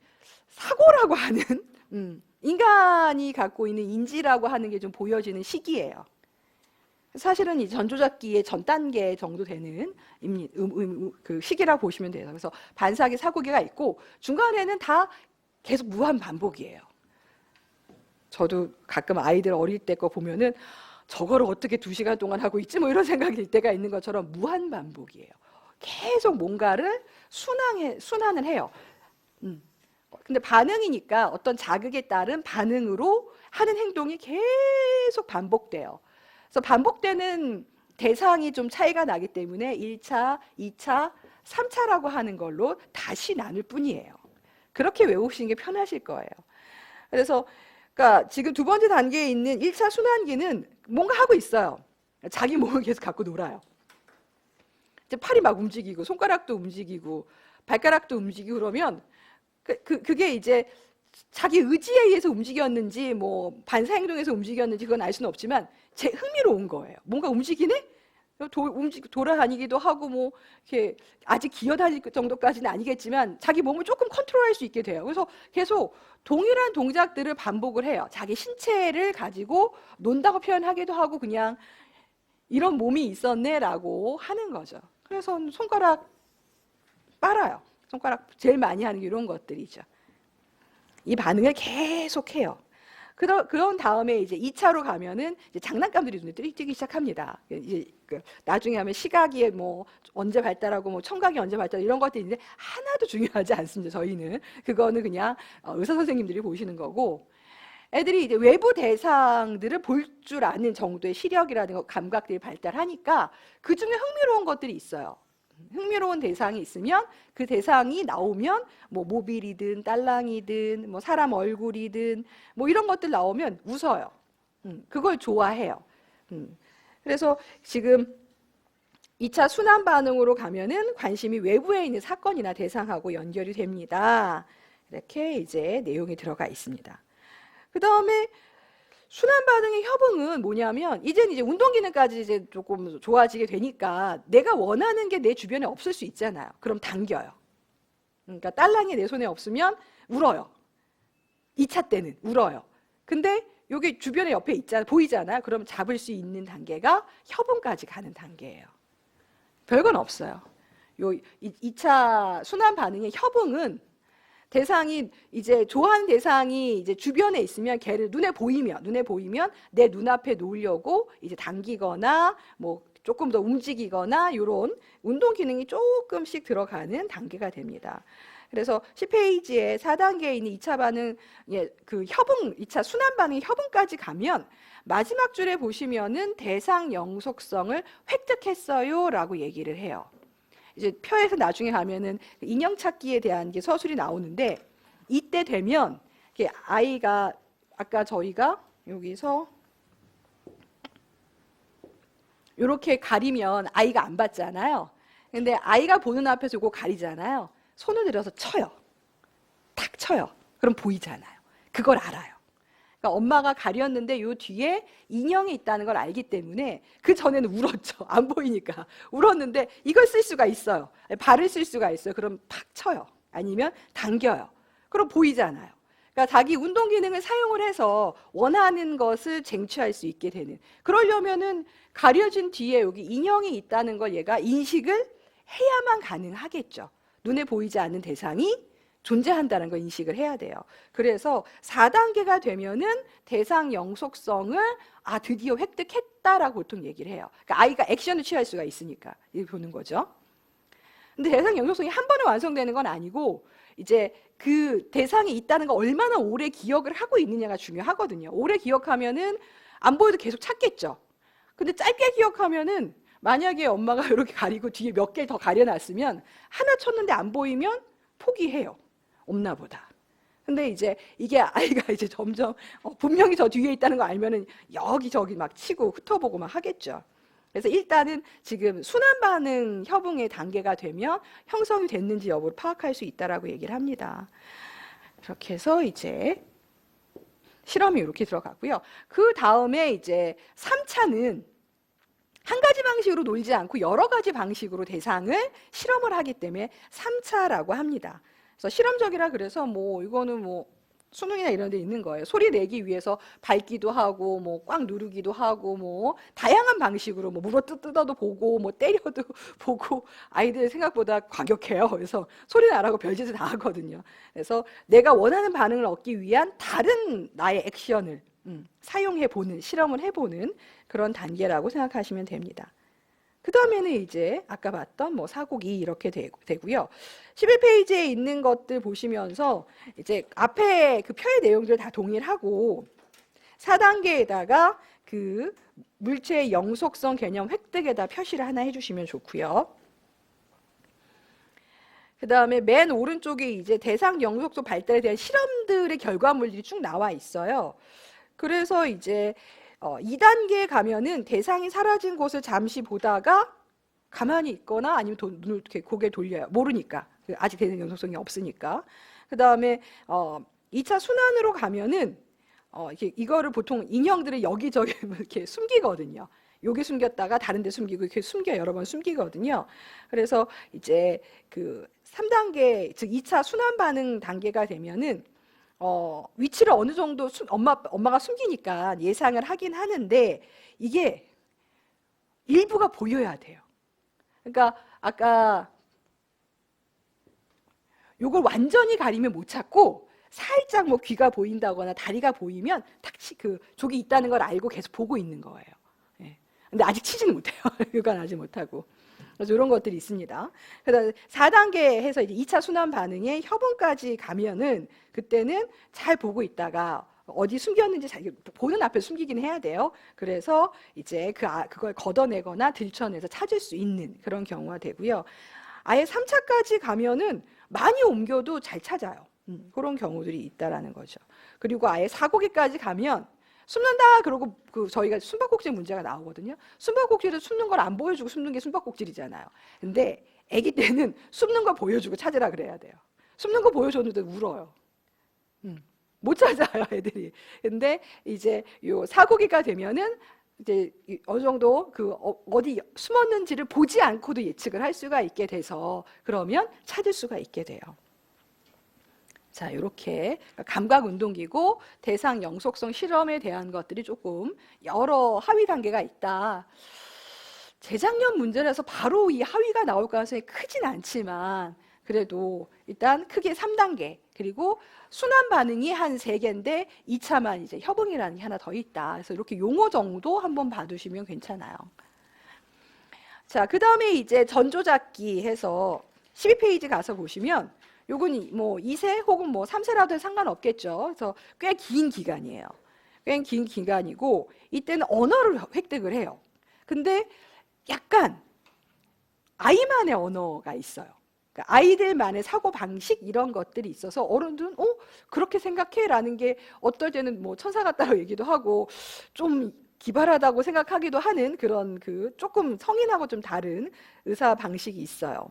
사고라고 하는 인간이 갖고 있는 인지라고 하는 게 좀 보여지는 시기예요. 사실은 이 전조작기의 전 단계 정도 되는 그 시기라고 보시면 돼요. 그래서 반사기, 사고기가 있고 중간에는 다 계속 무한 반복이에요. 저도 가끔 아이들 어릴 때 거 보면은 저거를 어떻게 2시간 동안 하고 있지 뭐 이런 생각이 들 때가 있는 것처럼 무한 반복이에요. 계속 뭔가를 순환을 해요. 근데 반응이니까 어떤 자극에 따른 반응으로 하는 행동이 계속 반복돼요. 그래서 반복되는 대상이 좀 차이가 나기 때문에 1차, 2차, 3차라고 하는 걸로 다시 나눌 뿐이에요. 그렇게 외우시는 게 편하실 거예요. 그래서 그러니까 지금 2번째 단계에 있는 1차 순환기는 뭔가 하고 있어요. 자기 몸을 계속 갖고 놀아요. 이제 팔이 막 움직이고 손가락도 움직이고 발가락도 움직이고 그러면 그게 이제 자기 의지에 의해서 움직였는지 뭐 반사 행동에서 움직였는지 그건 알 수는 없지만 제 흥미로운 거예요. 뭔가 움직이네? 돌아다니기도 하고 뭐 이렇게 아직 기어다닐 정도까지는 아니겠지만 자기 몸을 조금 컨트롤할 수 있게 돼요. 그래서 계속 동일한 동작들을 반복을 해요. 자기 신체를 가지고 논다고 표현하기도 하고 그냥 이런 몸이 있었네라고 하는 거죠. 그래서 손가락 빨아요. 손가락 제일 많이 하는 게 이런 것들이죠. 이 반응을 계속 해요. 그런 다음에 이제 2차로 가면은 이제 장난감들이 눈에 띄기 시작합니다. 이제 나중에 하면 시각이 뭐 언제 발달하고 뭐 청각이 언제 발달 이런 것들이 있는데 하나도 중요하지 않습니다. 저희는 그거는 그냥 의사 선생님들이 보시는 거고, 애들이 이제 외부 대상들을 볼 줄 아는 정도의 시력이라든가 감각들이 발달하니까 그 중에 흥미로운 것들이 있어요. 흥미로운 대상이 있으면 그 대상이 나오면 뭐 모빌이든 딸랑이든 뭐 사람 얼굴이든 뭐 이런 것들 나오면 웃어요. 그걸 좋아해요. 그래서 지금 2차 순환 반응으로 가면은 관심이 외부에 있는 사건이나 대상하고 연결이 됩니다. 이렇게 이제 내용이 들어가 있습니다. 그 다음에 순환 반응의 협응은 뭐냐면 이제는 이제 운동 기능까지 이제 조금 좋아지게 되니까 내가 원하는 게 내 주변에 없을 수 있잖아요. 그럼 당겨요. 그러니까 딸랑이 내 손에 없으면 울어요. 2차 때는 울어요. 근데 여기 주변에 옆에 있잖아, 보이잖아요. 그럼 잡을 수 있는 단계가 협응까지 가는 단계예요. 별건 없어요. 요 2차 순환 반응의 협응은 대상이 이제 좋아하는 대상이 이제 주변에 있으면 걔를 눈에 보이면 내 눈앞에 놓으려고 이제 당기거나 뭐 조금 더 움직이거나 이런 운동 기능이 조금씩 들어가는 단계가 됩니다. 그래서 10페이지에 4단계에 있는 2차 반응, 그 협응, 2차 순환 반응의 협응까지 가면 마지막 줄에 보시면은 대상 영속성을 획득했어요 라고 얘기를 해요. 이제 표에서 나중에 가면은 인형 찾기에 대한 게 서술이 나오는데, 이때 되면 아이가 아까 저희가 여기서 이렇게 가리면 아이가 안 봤잖아요. 근데 아이가 보는 앞에서 이거 가리잖아요. 손을 들어서 쳐요. 탁 쳐요. 그럼 보이잖아요. 그걸 알아요. 그러니까 엄마가 가렸는데 요 뒤에 인형이 있다는 걸 알기 때문에 그 전에는 울었죠. 안 보이니까. 울었는데 이걸 쓸 수가 있어요. 발을 쓸 수가 있어요. 그럼 팍 쳐요. 아니면 당겨요. 그럼 보이잖아요. 그러니까 자기 운동 기능을 사용을 해서 원하는 것을 쟁취할 수 있게 되는. 그러려면은 가려진 뒤에 여기 인형이 있다는 걸 얘가 인식을 해야만 가능하겠죠. 눈에 보이지 않는 대상이 존재한다는 걸 인식을 해야 돼요. 그래서 4단계가 되면은 대상 영속성을 드디어 획득했다라고 보통 얘기를 해요. 그러니까 아이가 액션을 취할 수가 있으니까 이렇게 보는 거죠. 근데 대상 영속성이 한 번에 완성되는 건 아니고 이제 그 대상이 있다는 걸 얼마나 오래 기억을 하고 있느냐가 중요하거든요. 오래 기억하면은 안 보여도 계속 찾겠죠. 근데 짧게 기억하면은 만약에 엄마가 이렇게 가리고 뒤에 몇 개 더 가려놨으면 하나 쳤는데 안 보이면 포기해요. 없나 보다. 근데 이제 이게 아이가 이제 점점 분명히 저 뒤에 있다는 거 알면은 여기저기 막 치고 훑어보고 막 하겠죠. 그래서 일단은 지금 순환 반응 협응의 단계가 되면 형성이 됐는지 여부를 파악할 수 있다라고 얘기를 합니다. 그렇게 해서 이제 실험이 이렇게 들어가고요. 그 다음에 이제 3차는 한 가지 방식으로 놀지 않고 여러 가지 방식으로 대상을 실험을 하기 때문에 3차라고 합니다. 그래서 실험적이라 그래서 뭐 이거는 뭐 수능이나 이런 데 있는 거예요. 소리 내기 위해서 밟기도 하고 뭐 꽉 누르기도 하고 뭐 다양한 방식으로 뭐 물어 뜯어도 보고 뭐 때려도 보고 아이들 생각보다 과격해요. 그래서 소리 나라고 별짓을 다 하거든요. 그래서 내가 원하는 반응을 얻기 위한 다른 나의 액션을 사용해보는, 실험을 해보는 그런 단계라고 생각하시면 됩니다. 그 다음에는 이제 아까 봤던 뭐 사고기 이렇게 되고요. 11페이지에 있는 것들 보시면서 이제 앞에 그 표의 내용들을 다 동일하고 4단계에다가 그 물체의 영속성 개념 획득에다 표시를 하나 해주시면 좋고요. 그 다음에 맨 오른쪽에 이제 대상 영속성 발달에 대한 실험들의 결과물들이 쭉 나와 있어요. 그래서 이제 2단계에 가면은 대상이 사라진 곳을 잠시 보다가 가만히 있거나 아니면 눈을 이렇게 고개 돌려요. 모르니까. 아직 대상 영속성이 없으니까. 그 다음에 2차 순환으로 가면은 이거를 보통 인형들을 여기저기 이렇게 숨기거든요. 여기 숨겼다가 다른 데 숨기고 이렇게 여러 번 숨기거든요. 그래서 이제 그 3단계, 즉 2차 순환 반응 단계가 되면은 위치를 어느 정도 엄마가 숨기니까 예상을 하긴 하는데 이게 일부가 보여야 돼요. 그러니까 아까 요걸 완전히 가리면 못 찾고 살짝 뭐 귀가 보인다거나 다리가 보이면 그 족이 있다는 걸 알고 계속 보고 있는 거예요. 예. 근데 아직 치지는 못해요. 육아는 아직 못하고. 그래서 이런 것들이 있습니다. 그래서 4단계 해서 이제 2차 순환 반응에 협응까지 가면은 그때는 잘 보고 있다가 어디 숨겼는지 보는 앞에 숨기긴 해야 돼요. 그래서 이제 그걸 걷어내거나 들춰내서 찾을 수 있는 그런 경우가 되고요. 아예 3차까지 가면은 많이 옮겨도 잘 찾아요. 그런 경우들이 있다라는 거죠. 그리고 아예 4고기까지 가면 숨는다 그러고 저희가 숨바꼭질 문제가 나오거든요. 숨바꼭질은 숨는 걸 안 보여주고 숨는 게 숨바꼭질이잖아요. 근데 아기 때는 숨는 거 보여주고 찾으라 그래야 돼요. 숨는 거 보여줬는데 울어요. 못 찾아요, 애들이. 근데 이제 요 4고기가 되면은 이제 어느 정도 어디 숨었는지를 보지 않고도 예측을 할 수가 있게 돼서 그러면 찾을 수가 있게 돼요. 자, 이렇게 감각 운동기고 대상 영속성 실험에 대한 것들이 조금 여러 하위 단계가 있다. 재작년 문제라서 바로 이 하위가 나올 가능성이 크진 않지만 그래도 일단 크게 3단계 그리고 순환 반응이 한 3개인데 2차만 이제 협응이라는 게 하나 더 있다. 그래서 이렇게 용어 정도 한번 봐두시면 괜찮아요. 자, 그 다음에 이제 전조잡기 해서 12페이지 가서 보시면 요건 뭐 2세 혹은 뭐 3세라도 상관없겠죠. 그래서 꽤 긴 기간이에요. 꽤 긴 기간이고 이때는 언어를 획득을 해요. 근데 약간 아이만의 언어가 있어요. 그러니까 아이들만의 사고 방식 이런 것들이 있어서 어른들은 그렇게 생각해라는 게 어떨 때는 뭐 천사 같다고 얘기도 하고 좀 기발하다고 생각하기도 하는 그런 조금 성인하고 좀 다른 의사 방식이 있어요.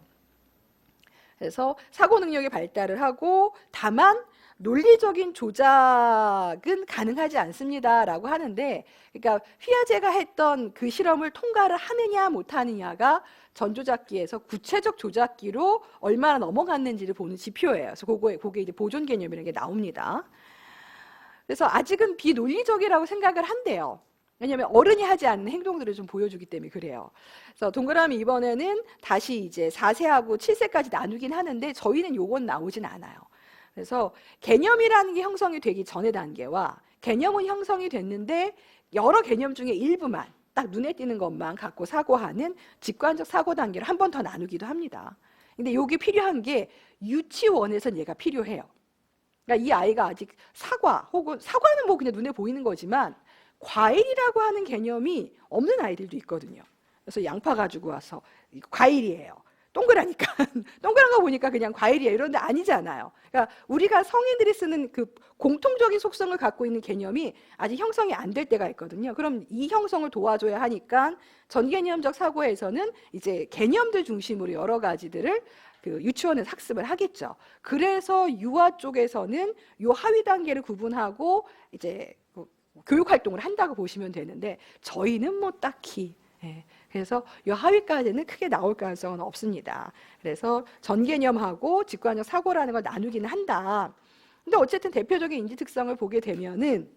그래서 사고 능력이 발달을 하고 다만 논리적인 조작은 가능하지 않습니다라고 하는데, 그러니까 휘아제가 했던 그 실험을 통과를 하느냐 못하느냐가 전조작기에서 구체적 조작기로 얼마나 넘어갔는지를 보는 지표예요. 그래서 그게 이제 보존 개념이라는 게 나옵니다. 그래서 아직은 비논리적이라고 생각을 한대요. 왜냐하면 어른이 하지 않는 행동들을 좀 보여주기 때문에 그래요. 그래서 동그라미 이번에는 다시 이제 4세하고 7세까지 나누긴 하는데 저희는 요건 나오진 않아요. 그래서 개념이라는 게 형성이 되기 전의 단계와 개념은 형성이 됐는데 여러 개념 중에 일부만 딱 눈에 띄는 것만 갖고 사고하는 직관적 사고 단계를 한 번 더 나누기도 합니다. 근데 이게 필요한 게 유치원에선 얘가 필요해요. 그러니까 이 아이가 아직 사과 혹은 사과는 뭐 그냥 눈에 보이는 거지만 과일이라고 하는 개념이 없는 아이들도 있거든요. 그래서 양파 가지고 와서 과일이에요. 동그라니까 동그란 거 보니까 그냥 과일이에요. 이런데 아니잖아요. 그러니까 우리가 성인들이 쓰는 그 공통적인 속성을 갖고 있는 개념이 아직 형성이 안 될 때가 있거든요. 그럼 이 형성을 도와줘야 하니까 전개념적 사고에서는 이제 개념들 중심으로 여러 가지들을 유치원에서 학습을 하겠죠. 그래서 유아 쪽에서는 요 하위 단계를 구분하고 이제 교육 활동을 한다고 보시면 되는데 저희는 뭐 딱히 그래서 이 하위까지는 크게 나올 가능성은 없습니다. 그래서 전개념하고 직관적 사고라는 걸 나누기는 한다. 근데 어쨌든 대표적인 인지 특성을 보게 되면은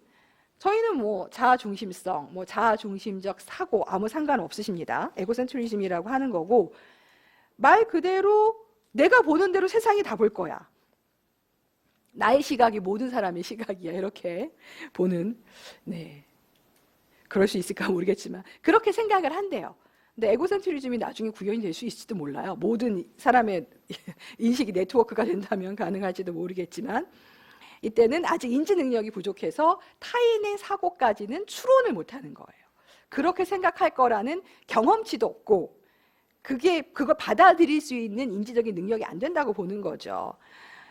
저희는 뭐 자아중심성, 뭐 자아중심적 사고 아무 상관 없으십니다. 에고센트리즘이라고 하는 거고 말 그대로 내가 보는 대로 세상이 다 볼 거야. 나의 시각이 모든 사람의 시각이야. 이렇게 보는 그럴 수 있을까 모르겠지만 그렇게 생각을 한대요. 근데 에고센트리즘이 나중에 구현이 될 수 있을지도 몰라요. 모든 사람의 인식이 네트워크가 된다면 가능할지도 모르겠지만 이때는 아직 인지 능력이 부족해서 타인의 사고까지는 추론을 못하는 거예요. 그렇게 생각할 거라는 경험치도 없고 그걸 받아들일 수 있는 인지적인 능력이 안 된다고 보는 거죠.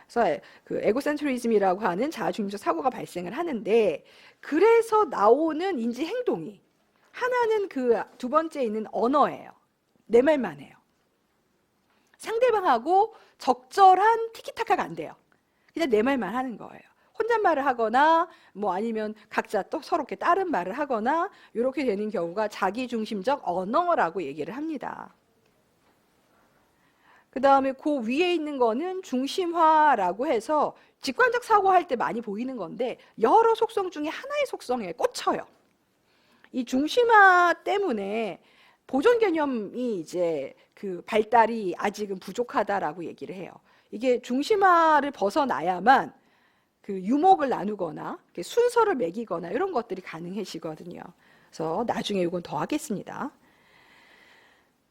그래서 에고센트리즘이라고 하는 자아중심적 사고가 발생을 하는데 그래서 나오는 인지 행동이 하나는 두 번째 있는 언어예요. 내 말만 해요. 상대방하고 적절한 티키타카가 안 돼요. 그냥 내 말만 하는 거예요. 혼잣말을 하거나 뭐 아니면 각자 또 서로 이렇게 다른 말을 하거나 이렇게 되는 경우가 자기중심적 언어라고 얘기를 합니다. 그 다음에 그 위에 있는 거는 중심화라고 해서 직관적 사고할 때 많이 보이는 건데 여러 속성 중에 하나의 속성에 꽂혀요. 이 중심화 때문에 보존 개념이 이제 그 발달이 아직은 부족하다라고 얘기를 해요. 이게 중심화를 벗어나야만 그 유목을 나누거나 순서를 매기거나 이런 것들이 가능해지거든요. 그래서 나중에 이건 더 하겠습니다.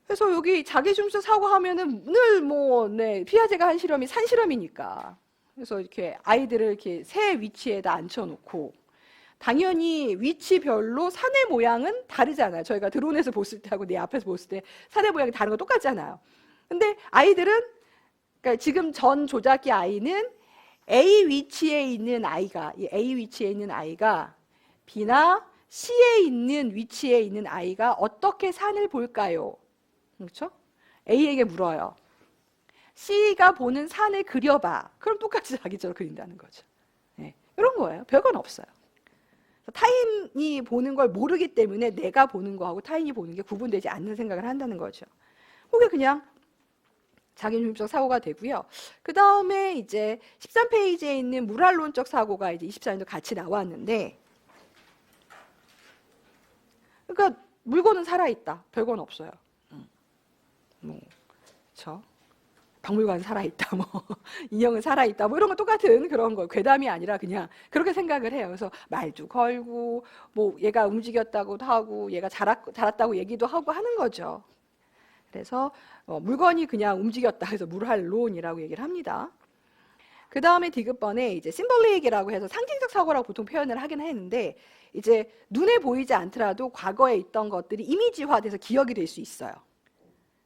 그래서 여기 자기중심 사고하면은 늘 뭐, 네, 피아제가 한 실험이 산실험이니까. 그래서 이렇게 아이들을 이렇게 새 위치에다 앉혀놓고, 당연히 위치별로 산의 모양은 다르잖아요. 저희가 드론에서 봤을 때하고 내 앞에서 봤을 때 산의 모양이 다른 거 똑같잖아요. 근데 아이들은, 그러니까 지금 전 조작기 아이는 A 위치에 있는 아이가, 이 A 위치에 있는 아이가 B나 C에 있는 위치에 있는 아이가 어떻게 산을 볼까요? 그렇죠? A에게 물어요. C가 보는 산을 그려봐. 그럼 똑같이 자기처럼 그린다는 거죠. 네, 이런 거예요. 별건 없어요. 타인이 보는 걸 모르기 때문에 내가 보는 거하고 타인이 보는 게 구분되지 않는 생각을 한다는 거죠. 그게 그냥 자기중심적 사고가 되고요. 그 다음에 이제 13페이지에 있는 물활론적 사고가 이제 24년도 같이 나왔는데, 그러니까 물건은 살아있다. 별건 없어요. 뭐, 그렇죠? 박물관은 살아있다, 뭐 인형은 살아있다, 뭐 이런 건 똑같은 그런 거, 괴담이 아니라 그냥 그렇게 생각을 해요. 그래서 말도 걸고, 뭐 얘가 움직였다고도 하고, 얘가 자랐다고 얘기도 하고 하는 거죠. 그래서 물건이 그냥 움직였다 해서 물활론이라고 얘기를 합니다. 그 다음에 디귿번에 이제 심볼릭이라고 해서 상징적 사고라고 보통 표현을 하긴 했는데, 이제 눈에 보이지 않더라도 과거에 있던 것들이 이미지화돼서 기억이 될 수 있어요.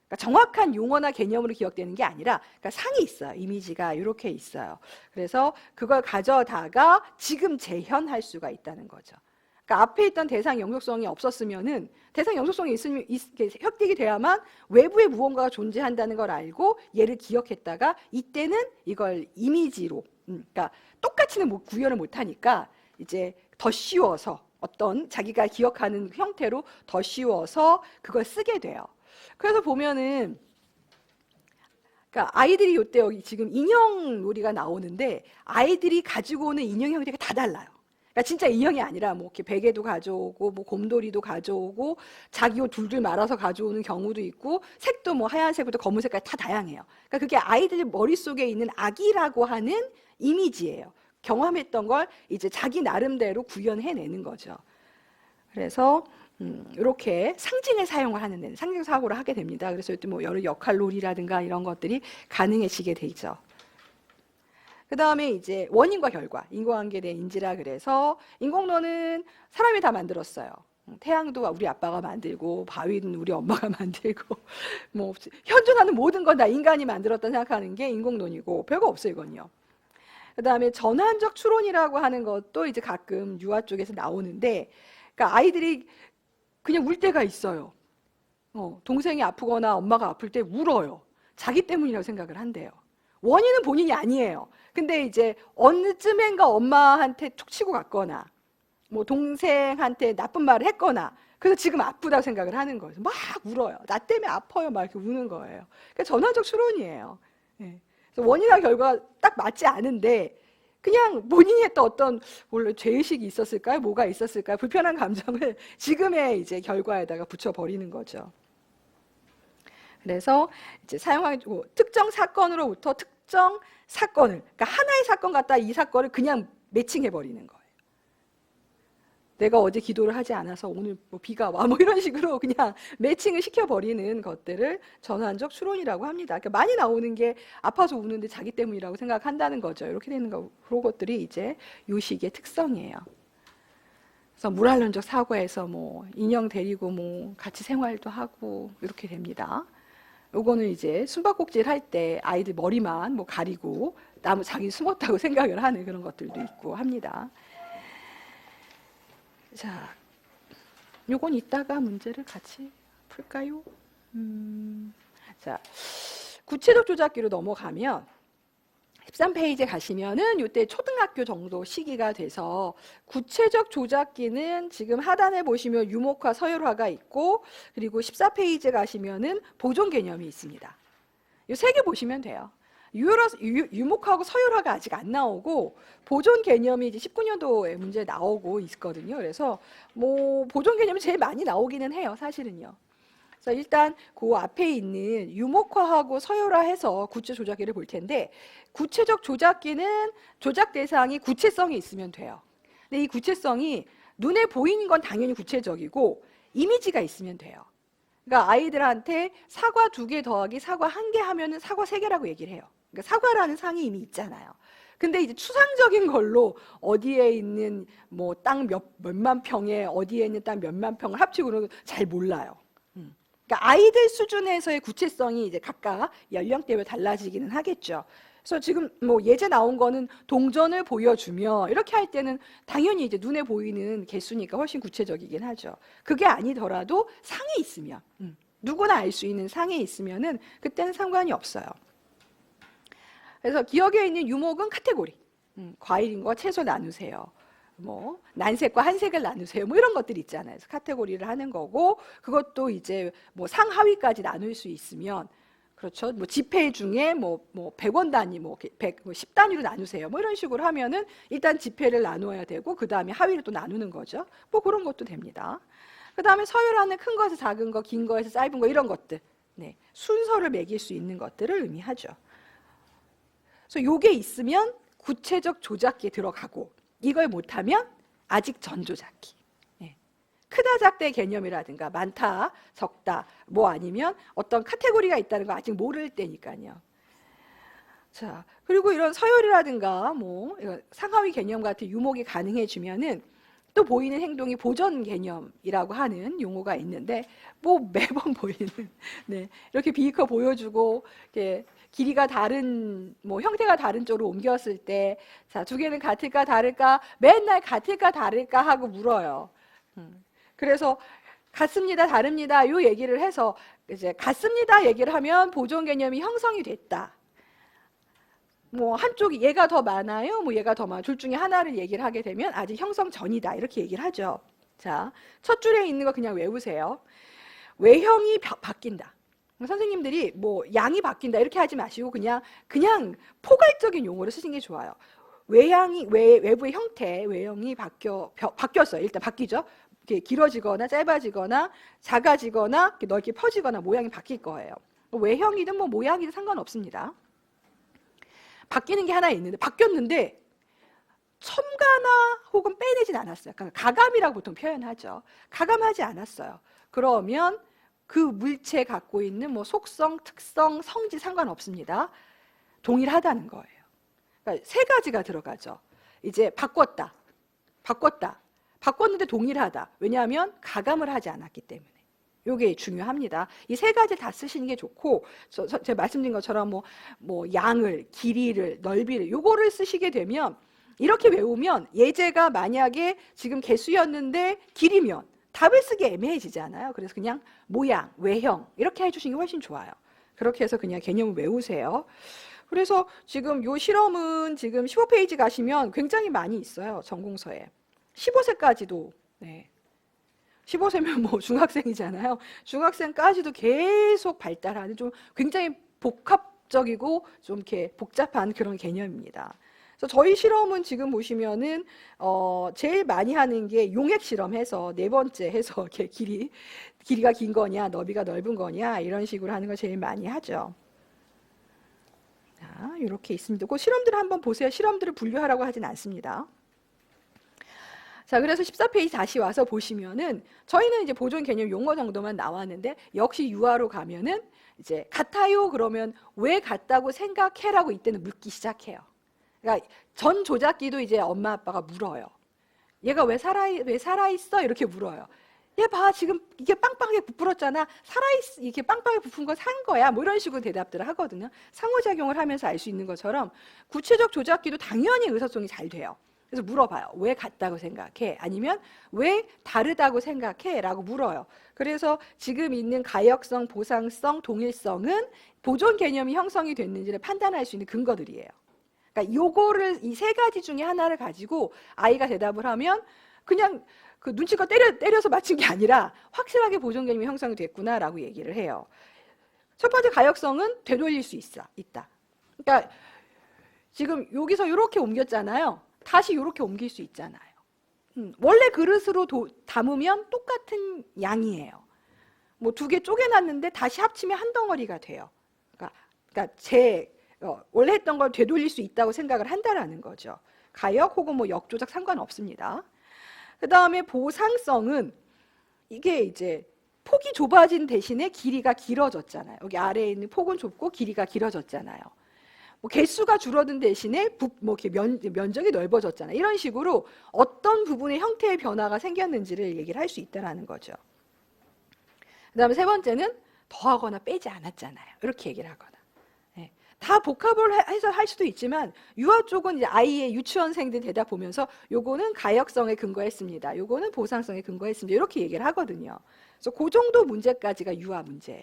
그러니까 정확한 용어나 개념으로 기억되는 게 아니라, 그러니까 상이 있어요. 이미지가 이렇게 있어요. 그래서 그걸 가져다가 지금 재현할 수가 있다는 거죠. 그러니까 앞에 있던 대상 영속성이 없었으면은, 대상 영속성이 있으면 획득이 돼야만 외부에 무언가가 존재한다는 걸 알고 얘를 기억했다가, 이때는 이걸 이미지로, 그러니까 똑같이는 구현을 못하니까 이제 더 쉬워서 어떤 자기가 기억하는 형태로 더 쉬워서 그걸 쓰게 돼요. 그래서 보면은, 그러니까 아이들이 요때 여기 지금 인형 놀이가 나오는데, 아이들이 가지고 오는 인형 형태가 다 달라요. 그러니까 진짜 인형이 아니라 뭐 이렇게 베개도 가져오고, 뭐 곰돌이도 가져오고, 자기 옷 둘둘 말아서 가져오는 경우도 있고, 색도 뭐 하얀색부터 검은색까지 다 다양해요. 그러니까 그게 아이들 머릿속에 있는 악이라고 하는 이미지예요. 경험했던 걸 이제 자기 나름대로 구현해내는 거죠. 그래서 이렇게 상징을 사용을 하는, 상징 사고를 하게 됩니다. 그래서 또 뭐 여러 역할놀이라든가 이런 것들이 가능해지게 되죠. 그 다음에 이제 원인과 결과, 인과관계에 대한 인지라 그래서, 인공론은 사람이 다 만들었어요. 태양도 우리 아빠가 만들고, 바위는 우리 엄마가 만들고, 뭐 현존하는 모든 건 다 인간이 만들었다 생각하는 게 인공론이고, 별거 없어요, 이건요. 그 다음에 전환적 추론이라고 하는 것도 이제 가끔 유아 쪽에서 나오는데, 그러니까 아이들이 그냥 울 때가 있어요. 동생이 아프거나 엄마가 아플 때 울어요. 자기 때문이라고 생각을 한대요. 원인은 본인이 아니에요. 근데 이제 어느 쯤엔가 엄마한테 툭 치고 갔거나, 뭐 동생한테 나쁜 말을 했거나, 그래서 지금 아프다고 생각을 하는 거예요. 막 울어요. 나 때문에 아파요. 막 이렇게 우는 거예요. 그러니까 전환적 추론이에요. 네. 그래서 원인과 결과가 딱 맞지 않은데, 그냥 본인이 했던 어떤 원래 죄의식이 있었을까요? 뭐가 있었을까요? 불편한 감정을 지금의 이제 결과에다가 붙여버리는 거죠. 그래서 이제 사용하고, 특정 사건으로부터 특정 사건을, 그러니까 하나의 사건 갖다 이 사건을 그냥 매칭해버리는 거예요. 내가 어제 기도를 하지 않아서 오늘 뭐 비가 와, 뭐 이런 식으로 그냥 매칭을 시켜버리는 것들을 전환적 추론이라고 합니다. 그러니까 많이 나오는 게 아파서 우는데 자기 때문이라고 생각한다는 거죠. 이렇게 되는 거, 그런 것들이 이제 요식의 특성이에요. 그래서 물활론적 사고에서 뭐 인형 데리고 뭐 같이 생활도 하고 이렇게 됩니다. 요거는 이제 숨바꼭질 할 때 아이들 머리만 뭐 가리고 나무 자기 숨었다고 생각을 하는 그런 것들도 있고 합니다. 자, 요건 이따가 문제를 같이 풀까요? 자, 구체적 조작기로 넘어가면 13페이지에 가시면은 이때 초등학교 정도 시기가 돼서 구체적 조작기는 지금 하단에 보시면 유목화, 서열화가 있고, 그리고 14페이지에 가시면은 보존 개념이 있습니다. 이 세 개 보시면 돼요. 유목하고 서열화가 아직 안 나오고 보존 개념이 이제 19년도에 문제 나오고 있거든요. 그래서 뭐 보존 개념이 제일 많이 나오기는 해요, 사실은요. 그래서 일단 그 앞에 있는 유목화하고 서열화해서 구체 조작기를 볼 텐데, 구체적 조작기는 조작 대상이 구체성이 있으면 돼요. 근데 이 구체성이 눈에 보이는 건 당연히 구체적이고 이미지가 있으면 돼요. 그러니까 아이들한테 사과 2개 더하기 사과 1개 하면은 사과 3개라고 얘기를 해요. 그러니까 사과라는 상이 이미 있잖아요. 근데 이제 추상적인 걸로 어디에 있는 뭐 땅 몇만 평에 어디에 있는 땅 몇만 평을 합치고는 잘 몰라요. 그러니까 아이들 수준에서의 구체성이 이제 각각 연령대별 달라지기는 하겠죠. 그래서 지금 뭐 예제 나온 거는 동전을 보여주며 이렇게 할 때는 당연히 이제 눈에 보이는 개수니까 훨씬 구체적이긴 하죠. 그게 아니더라도 상이 있으면, 누구나 알 수 있는 상이 있으면은 그때는 상관이 없어요. 그래서 기억에 있는 유목은 카테고리. 과일인과 채소 나누세요. 뭐 난색과 한색을 나누세요. 뭐 이런 것들 있잖아요. 그래서 카테고리를 하는 거고, 그것도 이제 뭐 상하위까지 나눌 수 있으면, 그렇죠. 뭐 지폐 중에 뭐 100원 단위, 뭐 10단위로 나누세요. 뭐 이런 식으로 하면은 일단 지폐를 나누어야 되고 그 다음에 하위를 또 나누는 거죠. 뭐 그런 것도 됩니다. 그 다음에 서열하는 큰 거에서 작은 거, 긴 거에서 짧은 거 이런 것들, 네, 순서를 매길 수 있는 것들을 의미하죠. 그래서 요게 있으면 구체적 조작기에 들어가고, 이걸 못하면 아직 전조작기. 네. 크다 작다의 개념이라든가 많다 적다 뭐 아니면 어떤 카테고리가 있다는 거 아직 모를 때니까요. 자, 그리고 이런 서열이라든가 뭐 상하위 개념 같은 유목이 가능해지면은 또 보이는 행동이 보존 개념이라고 하는 용어가 있는데, 뭐 매번 보이는, 네, 이렇게 비커 보여주고 이렇게 길이가 다른, 뭐 형태가 다른 쪽으로 옮겼을 때, 자, 2개는 같을까 다를까, 맨날 같을까 다를까 하고 물어요. 그래서 같습니다, 다릅니다, 요 얘기를 해서 이제 같습니다 얘기를 하면 보존 개념이 형성이 됐다. 뭐 한쪽이 얘가 더 많아요, 뭐 얘가 더 많아, 둘 중에 하나를 얘기를 하게 되면 아직 형성 전이다 이렇게 얘기를 하죠. 자, 첫 줄에 있는 거 그냥 외우세요. 외형이 바뀐다. 선생님들이 뭐 양이 바뀐다 이렇게 하지 마시고 그냥 포괄적인 용어를 쓰시는 게 좋아요. 외부의 형태, 외형이 바뀌었어요. 일단 바뀌죠. 이렇게 길어지거나 짧아지거나 작아지거나 이렇게 넓게 퍼지거나 모양이 바뀔 거예요. 외형이든 뭐 모양이든 상관없습니다. 바뀌는 게 하나 있는데, 바뀌었는데 첨가나 혹은 빼내진 않았어요. 그러니까 가감이라고 보통 표현하죠. 가감하지 않았어요. 그러면 그 물체에 갖고 있는 뭐 속성, 특성, 성질 상관없습니다. 동일하다는 거예요. 그러니까 3가지가 들어가죠. 이제 바꿨는데 동일하다. 왜냐하면 가감을 하지 않았기 때문에. 요게 중요합니다. 이 3가지 다 쓰시는 게 좋고, 제가 말씀드린 것처럼 뭐 양을, 길이를, 넓이를 요거를 쓰시게 되면, 이렇게 외우면 예제가 만약에 지금 개수였는데 길이면 답을 쓰기 애매해지잖아요. 그래서 그냥 모양, 외형 이렇게 해주시는 게 훨씬 좋아요. 그렇게 해서 그냥 개념을 외우세요. 그래서 지금 요 실험은 지금 15페이지 가시면 굉장히 많이 있어요. 전공서에. 15세까지도, 네. 15세면 뭐 중학생이잖아요. 중학생까지도 계속 발달하는 좀 굉장히 복합적이고 좀 이렇게 복잡한 그런 개념입니다. 그래서 저희 실험은 지금 보시면은 제일 많이 하는 게 용액 실험해서 4번째 해서 이렇게 길이가 긴 거냐, 너비가 넓은 거냐 이런 식으로 하는 걸 제일 많이 하죠. 자, 이렇게 있습니다. 그 실험들을 한번 보세요. 실험들을 분류하라고 하진 않습니다. 자, 그래서 14페이지 다시 와서 보시면은 저희는 이제 보존 개념 용어 정도만 나왔는데, 역시 유아로 가면은 이제 같아요 그러면 왜 같다고 생각해라고 이때는 묻기 시작해요. 그러니까 전 조작기도 이제 엄마 아빠가 물어요. 얘가 왜 살아있어? 이렇게 물어요. 얘 봐, 지금 이게 빵빵하게 부풀었잖아. 이렇게 빵빵하게 부푼 거 산 거야. 뭐 이런 식으로 대답들을 하거든요. 상호작용을 하면서 알 수 있는 것처럼 구체적 조작기도 당연히 의사소통이 잘 돼요. 그래서 물어봐요. 왜 같다고 생각해? 아니면 왜 다르다고 생각해? 라고 물어요. 그래서 지금 있는 가역성, 보상성, 동일성은 보존 개념이 형성이 됐는지를 판단할 수 있는 근거들이에요. 그러니까 요거를 이 세 가지 중에 하나를 가지고 아이가 대답을 하면 그냥 그 눈치껏 때려서 맞힌 게 아니라 확실하게 보존 개념이 형성이 됐구나라고 얘기를 해요. 첫 번째 가역성은 되돌릴 수 있다. 그러니까 지금 여기서 이렇게 옮겼잖아요. 다시 이렇게 옮길 수 있잖아요. 원래 그릇으로 담으면 똑같은 양이에요. 뭐 2개 쪼개놨는데 다시 합치면 한 덩어리가 돼요. 그러니까 원래 했던 걸 되돌릴 수 있다고 생각을 한다라는 거죠. 가역 혹은 뭐 역조작 상관없습니다. 그 다음에 보상성은 이게 이제 폭이 좁아진 대신에 길이가 길어졌잖아요. 여기 아래에 있는 폭은 좁고 길이가 길어졌잖아요. 뭐 개수가 줄어든 대신에 뭐 이렇게 면적이 넓어졌잖아요. 이런 식으로 어떤 부분의 형태의 변화가 생겼는지를 얘기를 할 수 있다는 거죠. 그 다음에 세 번째는 더하거나 빼지 않았잖아요. 이렇게 얘기를 하거나. 네. 다 복합을 해서 할 수도 있지만 유아 쪽은 이제 아이의 유치원생들 대답 보면서 요거는 가역성에 근거했습니다. 요거는 보상성에 근거했습니다. 이렇게 얘기를 하거든요. 그래서 그 정도 문제까지가 유아 문제예요.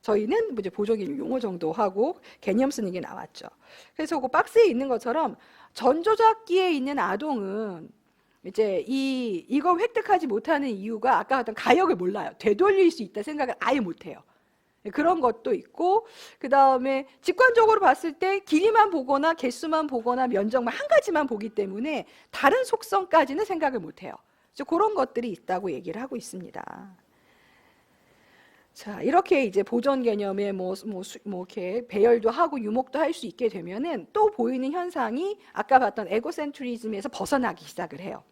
저희는 이제 보조개념 용어 정도 하고 개념 쓰는 게 나왔죠. 그래서 그 박스에 있는 것처럼 전조작기에 있는 아동은 이제 이걸 획득하지 못하는 이유가 아까 했던 가역을 몰라요. 되돌릴 수 있다 생각을 아예 못해요. 그런 것도 있고, 그 다음에 직관적으로 봤을 때 길이만 보거나 개수만 보거나 면적만 한 가지만 보기 때문에 다른 속성까지는 생각을 못해요. 그래서 그런 것들이 있다고 얘기를 하고 있습니다. 자, 이렇게 이제 보존 개념에 뭐 이렇게 배열도 하고 유목도 할 수 있게 되면은 또 보이는 현상이 아까 봤던 에고센트리즘에서 벗어나기 시작을 해요.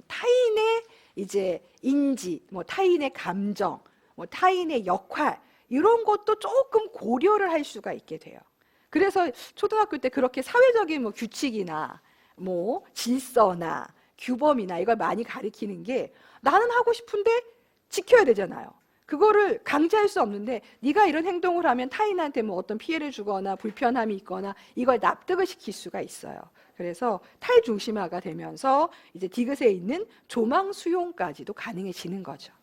타인의 이제 인지, 뭐 타인의 감정, 뭐 타인의 역할 이런 것도 조금 고려를 할 수가 있게 돼요. 그래서 초등학교 때 그렇게 사회적인 뭐 규칙이나 뭐 질서나 규범이나 이걸 많이 가리키는 게 나는 하고 싶은데 지켜야 되잖아요. 그거를 강제할 수 없는데 네가 이런 행동을 하면 타인한테 뭐 어떤 피해를 주거나 불편함이 있거나 이걸 납득을 시킬 수가 있어요. 그래서 탈중심화가 되면서 이제 디귿에 있는 조망 수용까지도 가능해지는 거죠.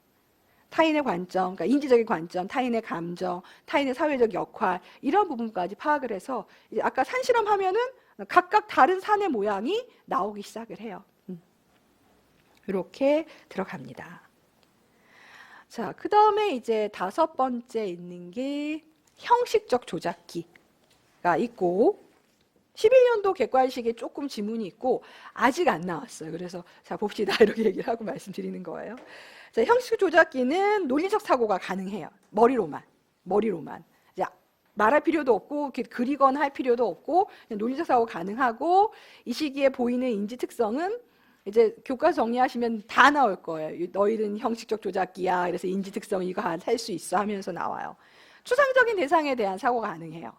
타인의 관점, 그러니까 인지적인 관점, 타인의 감정, 타인의 사회적 역할 이런 부분까지 파악을 해서 이제 아까 산실험 하면은 각각 다른 산의 모양이 나오기 시작을 해요. 이렇게 들어갑니다. 자, 그 다음에 이제 5번째 있는 게 형식적 조작기가 있고 11년도 객관식에 조금 지문이 있고 아직 안 나왔어요. 그래서 자 봅시다 이렇게 얘기를 하고 말씀드리는 거예요. 자, 형식 조작기는 논리적 사고가 가능해요. 머리로만. 이제 말할 필요도 없고 이렇게 그리거나 할 필요도 없고 그냥 논리적 사고가 가능하고 이 시기에 보이는 인지 특성은 이제 교과 정리하시면 다 나올 거예요. 너희는 형식적 조작기야. 그래서 인지 특성 이거 할 수 있어 하면서 나와요. 추상적인 대상에 대한 사고가 가능해요.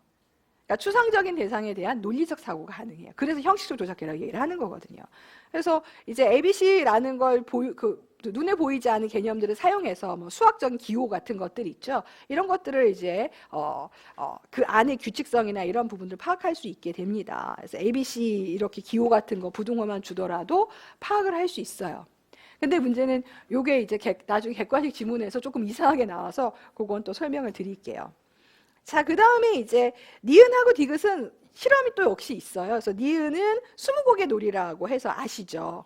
그러니까 추상적인 대상에 대한 논리적 사고가 가능해요. 그래서 형식적 조작기라고 얘기를 하는 거거든요. 그래서 이제 ABC라는 걸 눈에 보이지 않는 개념들을 사용해서 뭐 수학적인 기호 같은 것들 있죠. 이런 것들을 이제 그 안에 규칙성이나 이런 부분들을 파악할 수 있게 됩니다. 그래서 ABC 이렇게 기호 같은 거 부등호만 주더라도 파악을 할 수 있어요. 근데 문제는 요게 이제 나중에 객관식 지문에서 조금 이상하게 나와서 그건 또 설명을 드릴게요. 자, 그 다음에 이제 니은하고 디귿은 실험이 또 역시 있어요. 그래서 니은은 20곡의 놀이라고 해서 아시죠?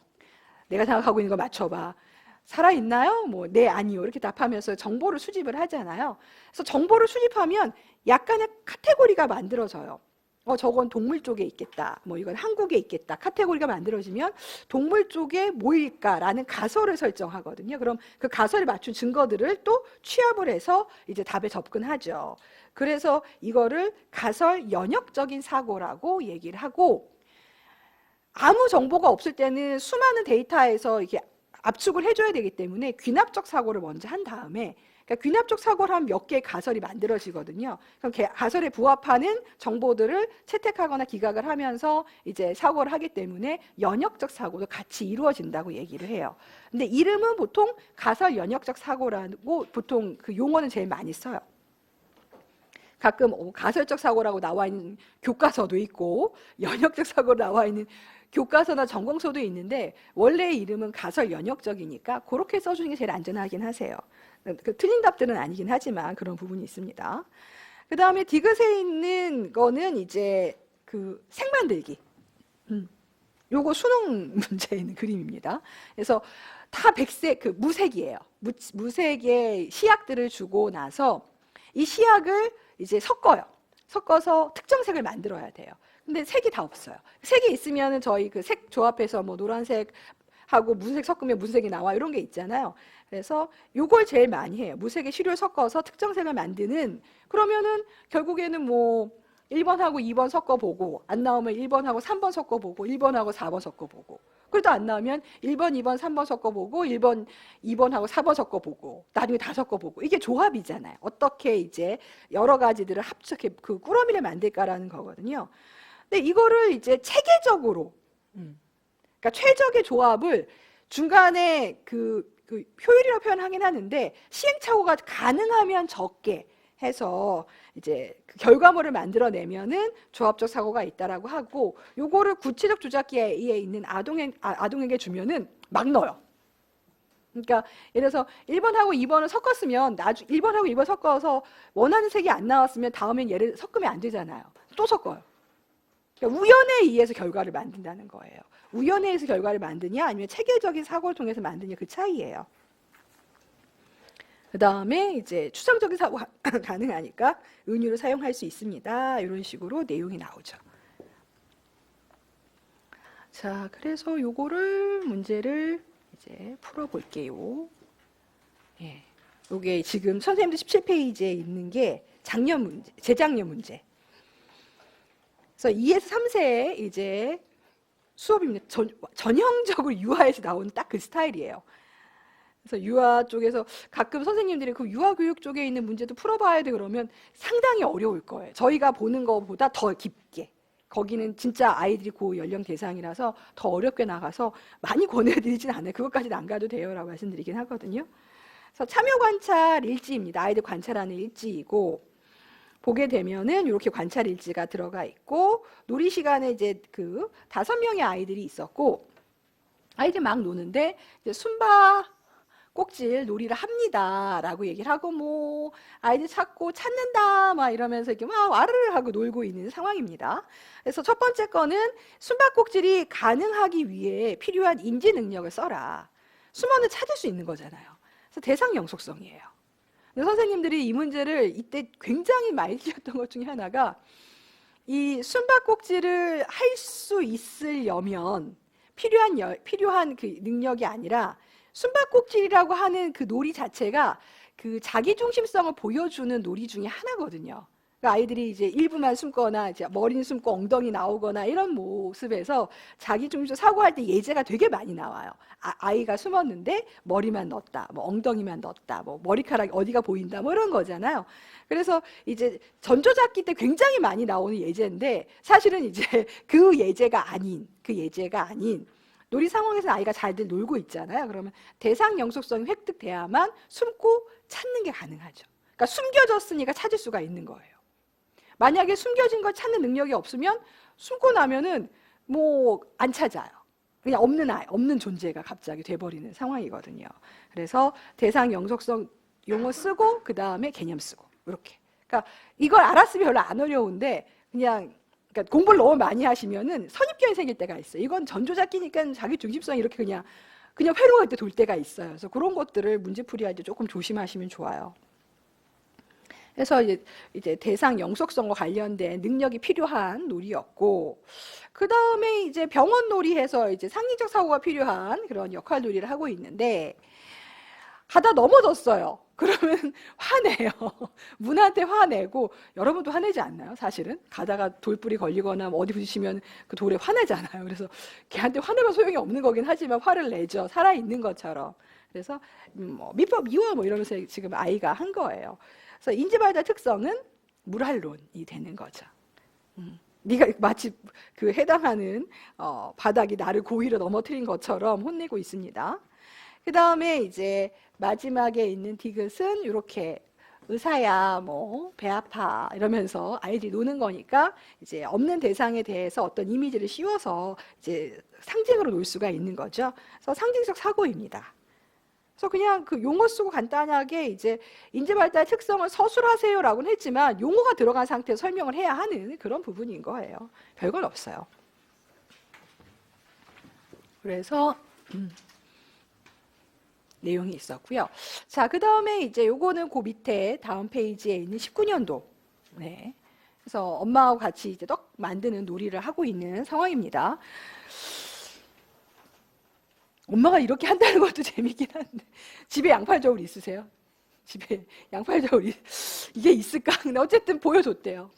내가 생각하고 있는 거 맞춰봐. 살아있나요? 뭐, 네, 아니요. 이렇게 답하면서 정보를 수집을 하잖아요. 그래서 정보를 수집하면 약간의 카테고리가 만들어져요. 저건 동물 쪽에 있겠다. 뭐, 이건 한국에 있겠다. 카테고리가 만들어지면 동물 쪽에 뭐일까라는 가설을 설정하거든요. 그럼 그 가설에 맞춘 증거들을 또 취합을 해서 이제 답에 접근하죠. 그래서 이거를 가설 연역적인 사고라고 얘기를 하고 아무 정보가 없을 때는 수많은 데이터에서 이렇게 압축을 해줘야 되기 때문에 귀납적 사고를 먼저 한 다음에 그러니까 귀납적 사고를 하면 몇 개의 가설이 만들어지거든요. 그럼 가설에 부합하는 정보들을 채택하거나 기각을 하면서 이제 사고를 하기 때문에 연역적 사고도 같이 이루어진다고 얘기를 해요. 근데 이름은 보통 가설 연역적 사고라고 보통 그 용어는 제일 많이 써요. 가끔 가설적 사고라고 나와 있는 교과서도 있고 연역적 사고로 나와 있는 교과서나 전공서도 있는데 원래의 이름은 가설 연역적이니까 그렇게 써주는 게 제일 안전하긴 하세요. 틀린 답들은 아니긴 하지만 그런 부분이 있습니다. 그 다음에 디귿에 있는 거는 이제 그 색 만들기. 요거 수능 문제에 있는 그림입니다. 그래서 다 백색, 그 무색이에요. 무색의 시약들을 주고 나서 이 시약을 이제 섞어요. 섞어서 특정 색을 만들어야 돼요. 근데 색이 다 없어요. 색이 있으면은 저희 그 색 조합해서 뭐 노란색하고 무색 섞으면 무슨 색이 나와 이런 게 있잖아요. 그래서 요걸 제일 많이 해요. 무색의 시료를 섞어서 특정 색을 만드는. 그러면은 결국에는 뭐 1번하고 2번 섞어보고 안 나오면 1번하고 3번 섞어보고 1번하고 4번 섞어보고 그래도 안 나오면 1번, 2번, 3번 섞어보고 1번, 2번하고 4번 섞어보고 나중에 다 섞어보고 이게 조합이잖아요. 어떻게 이제 여러 가지들을 합쳐서 그 꾸러미를 만들까라는 거거든요. 근데 이거를 이제 체계적으로 그러니까 최적의 조합을 중간에 그 효율이라고 표현하긴 하는데 시행착오가 가능하면 적게 해서 이제 그 결과물을 만들어내면은 조합적 사고가 있다라고 하고 요거를 구체적 조작기에 있는 아동에게 주면은 막 넣어요. 그러니까 예를 들어서 1번하고 2번을 섞었으면 1번하고 2번 섞어서 원하는 색이 안 나왔으면 다음엔 얘를 섞으면 안 되잖아요. 또 섞어요. 그러니까 우연에 의해서 결과를 만든다는 거예요. 우연에 의해서 결과를 만드냐 아니면 체계적인 사고를 통해서 만드냐 그 차이예요. 그 다음에 이제 추상적인 사고가 가능하니까 은유를 사용할 수 있습니다. 이런 식으로 내용이 나오죠. 자, 그래서 요거를 문제를 이제 풀어볼게요. 예. 요게 지금 선생님들 17페이지에 있는 게 작년 문제, 재작년 문제. 그래서 2에서 3세에 이제 수업입니다. 전형적으로 유아에서 나오는 딱 그 스타일이에요. 그래서 유아 쪽에서 가끔 선생님들이 그 유아 교육 쪽에 있는 문제도 풀어봐야 돼 그러면 상당히 어려울 거예요. 저희가 보는 것보다 더 깊게. 거기는 진짜 아이들이 그 연령 대상이라서 더 어렵게 나가서 많이 권해드리진 않아요. 그것까지는 안 가도 돼요 라고 말씀드리긴 하거든요. 그래서 참여 관찰 일지입니다. 아이들 관찰하는 일지이고 보게 되면은 이렇게 관찰 일지가 들어가 있고 놀이 시간에 이제 그 5명의 아이들이 있었고 아이들 막 노는데 이제 숨바꼭질 놀이를 합니다 라고 얘기를 하고 뭐 아이들 찾고 찾는다 막 이러면서 이렇게 막 와르르 하고 놀고 있는 상황입니다. 그래서 첫 번째 거는 숨바꼭질이 가능하기 위해 필요한 인지 능력을 써라. 숨어는 찾을 수 있는 거잖아요. 그래서 대상 영속성이에요. 선생님들이 이 문제를 이때 굉장히 많이 드렸던 것 중에 하나가 이 숨바꼭질을 할 수 있으려면 필요한 그 능력이 아니라 숨바꼭질이라고 하는 그 놀이 자체가 그 자기중심성을 보여주는 놀이 중에 하나거든요. 그러니까 아이들이 이제 일부만 숨거나 이제 머리는 숨고 엉덩이 나오거나 이런 모습에서 자기중심적 사고할 때 예제가 되게 많이 나와요. 아이가 숨었는데 머리만 넣었다, 뭐 엉덩이만 넣었다, 뭐 머리카락이 어디가 보인다, 뭐 이런 거잖아요. 그래서 이제 전조잡기 때 굉장히 많이 나오는 예제인데 사실은 이제 그 예제가 아닌 놀이 상황에서 아이가 잘들 놀고 있잖아요. 그러면 대상 영속성이 획득돼야만 숨고 찾는 게 가능하죠. 그러니까 숨겨졌으니까 찾을 수가 있는 거예요. 만약에 숨겨진 걸 찾는 능력이 없으면 숨고 나면은 뭐 안 찾아요. 그냥 없는 존재가 갑자기 돼버리는 상황이거든요. 그래서 대상 영속성 용어 쓰고 그 다음에 개념 쓰고 이렇게. 그러니까 이걸 알았으면 별로 안 어려운데 그러니까 공부를 너무 많이 하시면은 선입견이 생길 때가 있어요. 이건 전조잡기니까 자기 중심성이 이렇게 그냥 회로할 때 돌 때가 있어요. 그래서 그런 것들을 문제풀이할 때 조금 조심하시면 좋아요. 그래서 이제 대상 영속성과 관련된 능력이 필요한 놀이였고, 그 다음에 이제 병원 놀이해서 이제 상징적 사고가 필요한 그런 역할 놀이를 하고 있는데, 가다 넘어졌어요. 그러면 화내요. 문한테 화내고, 여러분도 화내지 않나요? 사실은 가다가 돌불이 걸리거나 뭐 어디 부딪히면 그 돌에 화내잖아요. 그래서 걔한테 화내면 소용이 없는 거긴 하지만 화를 내죠. 살아있는 것처럼. 그래서 뭐 미워 뭐 이러면서 지금 아이가 한 거예요. 그래서 인지발달 특성은 물할론이 되는 거죠. 네가 마치 그 해당하는 바닥이 나를 고의로 넘어뜨린 것처럼 혼내고 있습니다. 그 다음에 이제 마지막에 있는 디귿은 이렇게 의사야 뭐 배 아파 이러면서 아이들이 노는 거니까 이제 없는 대상에 대해서 어떤 이미지를 씌워서 이제 상징으로 놀 수가 있는 거죠. 그래서 상징적 사고입니다. 그래서 그냥 그 용어 쓰고 간단하게 이제 인지발달 특성을 서술하세요라고는 했지만 용어가 들어간 상태에서 설명을 해야 하는 그런 부분인 거예요. 별건 없어요. 그래서 내용이 있었고요. 자, 그 다음에 이제 요거는 그 밑에 다음 페이지에 있는 19년도. 네. 그래서 엄마하고 같이 이제 떡 만드는 놀이를 하고 있는 상황입니다. 엄마가 이렇게 한다는 것도 재밌긴 한데 집에 양팔 저울 있으세요? 집에 양팔 저울이 이게 있을까? 근데 어쨌든 보여줬대요.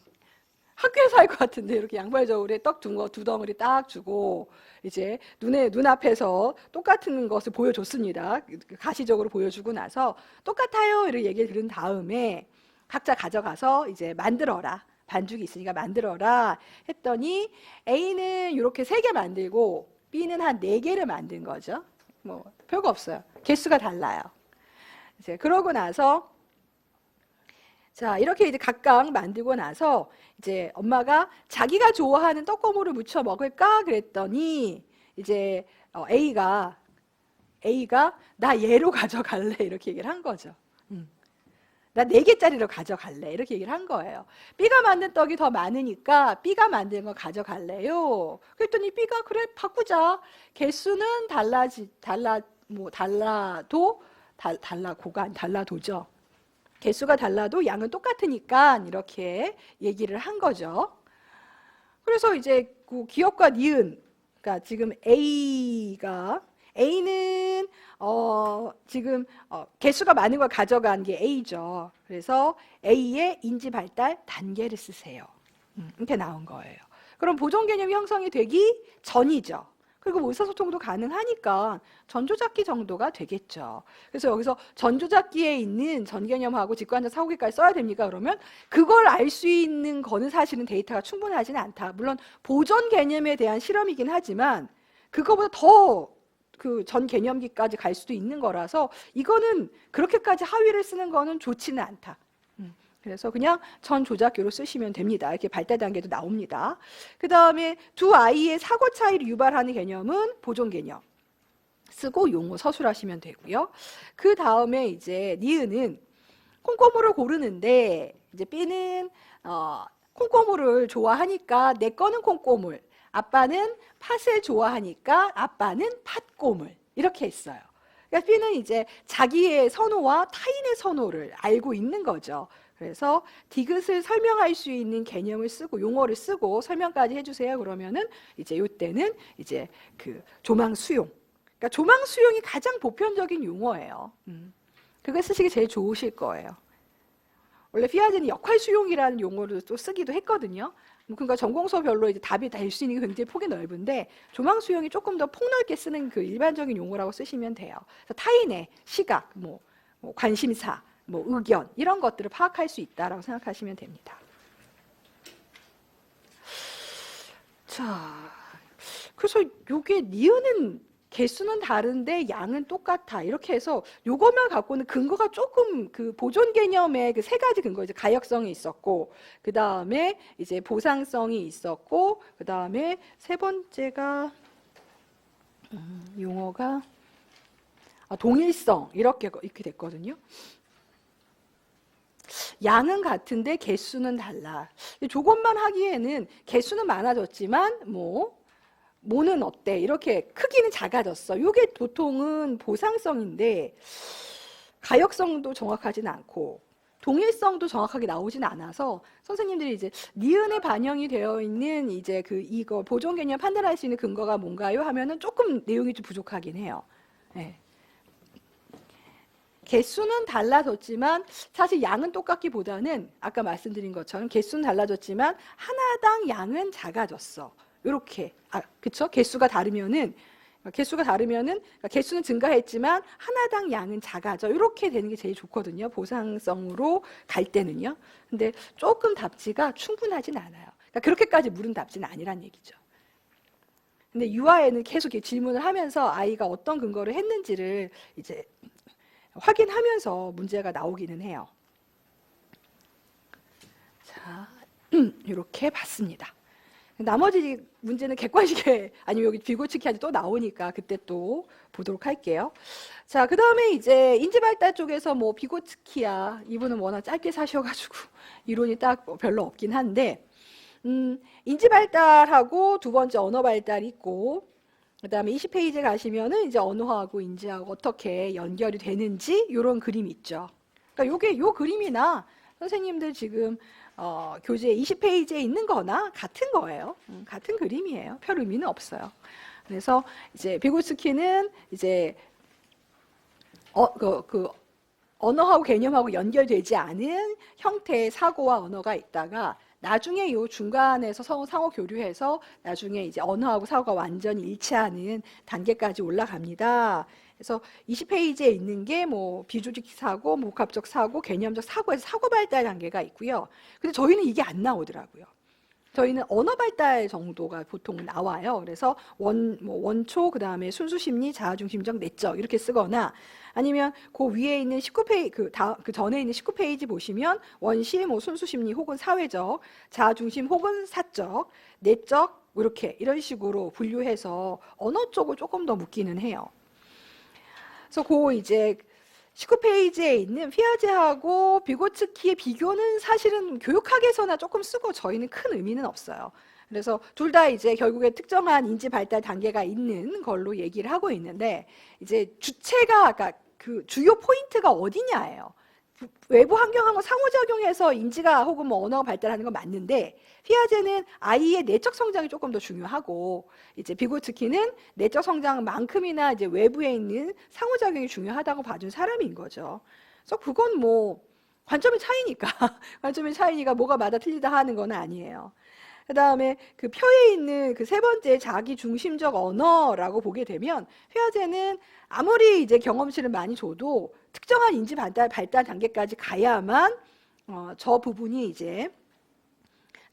학교에서 할 것 같은데 이렇게 양팔 저울에 떡 두 덩어리 딱 주고 이제 눈앞에서 똑같은 것을 보여줬습니다. 가시적으로 보여주고 나서 똑같아요 이렇게 얘기를 들은 다음에 각자 가져가서 이제 만들어라. 반죽이 있으니까 만들어라 했더니 A는 이렇게 3개 만들고 B는 한 4개를 만든 거죠. 뭐 별거 없어요. 개수가 달라요. 이제 그러고 나서 자, 이렇게 이제 각각 만들고 나서 이제 엄마가 자기가 좋아하는 떡고물을 무쳐 먹을까 그랬더니 이제 A가 나 얘로 가져갈래 이렇게 얘기를 한 거죠. 나 4개짜리로 가져갈래 이렇게 얘기를 한 거예요. B가 만든 떡이 더 많으니까 B가 만든 거 가져갈래요. 그랬더니 B가 그래 바꾸자. 개수는 달라도죠. 개수가 달라도 양은 똑같으니까 이렇게 얘기를 한 거죠. 그래서 이제 그 기억과 니은, 그러니까 지금 A는 지금 개수가 많은 걸 가져간 게 A죠. 그래서 A의 인지 발달 단계를 쓰세요. 이렇게 나온 거예요. 그럼 보존 개념이 형성이 되기 전이죠. 그리고 의사소통도 가능하니까 전조잡기 정도가 되겠죠. 그래서 여기서 전조잡기에 있는 전개념하고 직관적 사고기까지 써야 됩니까? 그러면 그걸 알 수 있는 거는 사실은 데이터가 충분하지는 않다. 물론 보존 개념에 대한 실험이긴 하지만 그거보다 더 그 전 개념기까지 갈 수도 있는 거라서 이거는 그렇게까지 하위를 쓰는 거는 좋지는 않다. 그래서 그냥 전 조작교로 쓰시면 됩니다. 이렇게 발달 단계도 나옵니다. 그 다음에 두 아이의 사고 차이를 유발하는 개념은 보존 개념 쓰고 용어 서술하시면 되고요. 그 다음에 이제 니은은 콩고물을 고르는데 이제 B는 콩고물을 좋아하니까 내 거는 콩고물, 아빠는 팥을 좋아하니까 아빠는 팥고물 이렇게 했어요. 그러니까 B는 이제 자기의 선호와 타인의 선호를 알고 있는 거죠. 그래서 디귿을 설명할 수 있는 개념을 쓰고 용어를 쓰고 설명까지 해주세요. 그러면은 이제 이때는 이제 그 조망 수용. 그러니까 조망 수용이 가장 보편적인 용어예요. 그걸 쓰시기 제일 좋으실 거예요. 원래 피아제는 역할 수용이라는 용어를 또 쓰기도 했거든요. 그러니까 전공서별로 이제 답이 될 수 있는 게 굉장히 폭이 넓은데 조망 수용이 조금 더 폭넓게 쓰는 그 일반적인 용어라고 쓰시면 돼요. 그래서 타인의 시각, 뭐 관심사, 뭐 의견 이런 것들을 파악할 수 있다라고 생각하시면 됩니다. 자, 그래서 요게 니은은 개수는 다른데 양은 똑같아 이렇게 해서 요것만 갖고는 근거가 조금 그 보존 개념의 그 3가지 근거 이제 가역성이 있었고 그 다음에 이제 보상성이 있었고 그 다음에 3번째가 용어가 동일성 이렇게 됐거든요. 양은 같은데 개수는 달라. 저것만 하기에는 개수는 많아졌지만 뭐는 어때? 이렇게 크기는 작아졌어. 이게 보통은 보상성인데 가역성도 정확하지는 않고 동일성도 정확하게 나오진 않아서 선생님들이 이제 니은에 반영이 되어 있는 이제 이거 보존 개념 판단할 수 있는 근거가 뭔가요? 하면은 조금 내용이 좀 부족하긴 해요. 네. 개수는 달라졌지만 사실 양은 똑같기보다는 아까 말씀드린 것처럼 개수는 달라졌지만 하나당 양은 작아졌어. 이렇게 그쵸? 개수가 다르면은 그러니까 개수는 증가했지만 하나당 양은 작아져. 이렇게 되는 게 제일 좋거든요. 보상성으로 갈 때는요. 근데 조금 답지가 충분하진 않아요. 그러니까 그렇게까지 물은 답지는 아니란 얘기죠. 근데 유아에는 계속 질문을 하면서 아이가 어떤 근거를 했는지를 이제 확인하면서 문제가 나오기는 해요. 자, 이렇게 봤습니다. 나머지 문제는 객관식에 아니면 여기 비고치기까지 또 나오니까 그때 또 보도록 할게요. 자, 그 다음에 이제 인지발달 쪽에서 뭐 비고치키야 이분은 워낙 짧게 사셔가지고 이론이 딱 별로 없긴 한데 인지발달하고 두 번째 언어발달이 있고 그다음에 20페이지에 가시면은 이제 언어하고 인지하고 어떻게 연결이 되는지 이런 그림이 있죠. 그러니까 요게 요 그림이나 선생님들 지금 교재 20페이지에 있는 거나 같은 거예요. 같은 그림이에요. 별 의미는 없어요. 그래서 이제 비고스키는 이제 그 언어하고 개념하고 연결되지 않은 형태의 사고와 언어가 있다가 나중에 요 중간에서 상호 교류해서 나중에 이제 언어하고 사고가 완전히 일치하는 단계까지 올라갑니다. 그래서 20페이지에 있는 게 뭐 비조직 사고, 뭐 복합적 사고, 개념적 사고에서 사고 발달 단계가 있고요. 근데 저희는 이게 안 나오더라고요. 저희는 언어 발달 정도가 보통 나와요. 그래서 원초, 그 다음에 순수 심리, 자아중심적, 내적 이렇게 쓰거나 아니면 그 위에 있는 19페이지, 그 전에 있는 19페이지 보시면 원시, 뭐 순수 심리 혹은 사회적, 자아중심 혹은 사적, 내적 이렇게 이런 식으로 분류해서 언어 쪽을 조금 더 묻기는 해요. 그래서 그 이제 19페이지에 있는 피아제하고 비고츠키의 비교는 사실은 교육학에서나 조금 쓰고 저희는 큰 의미는 없어요. 그래서 둘 다 이제 결국에 특정한 인지 발달 단계가 있는 걸로 얘기를 하고 있는데 이제 주체가 그러니까 그 주요 포인트가 어디냐예요. 외부 환경하고 상호작용해서 인지가 혹은 뭐 언어가 발달하는 건 맞는데 피아제는 아이의 내적 성장이 조금 더 중요하고 이제 비고츠키는 내적 성장만큼이나 이제 외부에 있는 상호작용이 중요하다고 봐준 사람인 거죠. 그래서 그건 뭐 관점의 차이니까 관점의 차이니까 뭐가 맞아 틀리다 하는 건 아니에요. 그 다음에 그 표에 있는 그 세 번째 자기 중심적 언어라고 보게 되면 피아제는 아무리 이제 경험치를 많이 줘도 특정한 인지 발달 단계까지 가야만 저 부분이 이제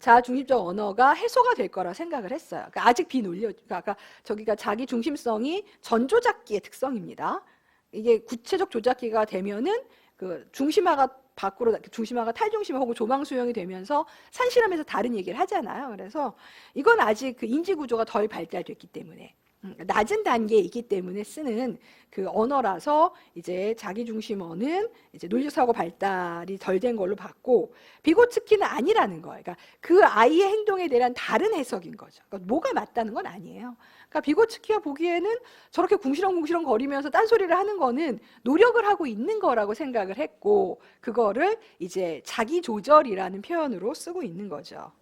자아 중심적 언어가 해소가 될 거라 생각을 했어요. 그러니까 아직 비논리, 그러니까 저기가 자기 중심성이 전조작기의 특성입니다. 이게 구체적 조작기가 되면은 그 중심화가 밖으로 중심화가 탈중심화 혹은 조망수용이 되면서 산실함에서 다른 얘기를 하잖아요. 그래서 이건 아직 그 인지 구조가 덜 발달됐기 때문에 낮은 단계에 있기 때문에 쓰는 그 언어라서 이제 자기중심어는 이제 논리사고 발달이 덜 된 걸로 봤고 비고츠키는 아니라는 거예요. 그러니까 그 아이의 행동에 대한 다른 해석인 거죠. 그러니까 뭐가 맞다는 건 아니에요. 그러니까 비고츠키가 보기에는 저렇게 궁시렁궁시렁 거리면서 딴소리를 하는 거는 노력을 하고 있는 거라고 생각을 했고 그거를 이제 자기조절이라는 표현으로 쓰고 있는 거죠.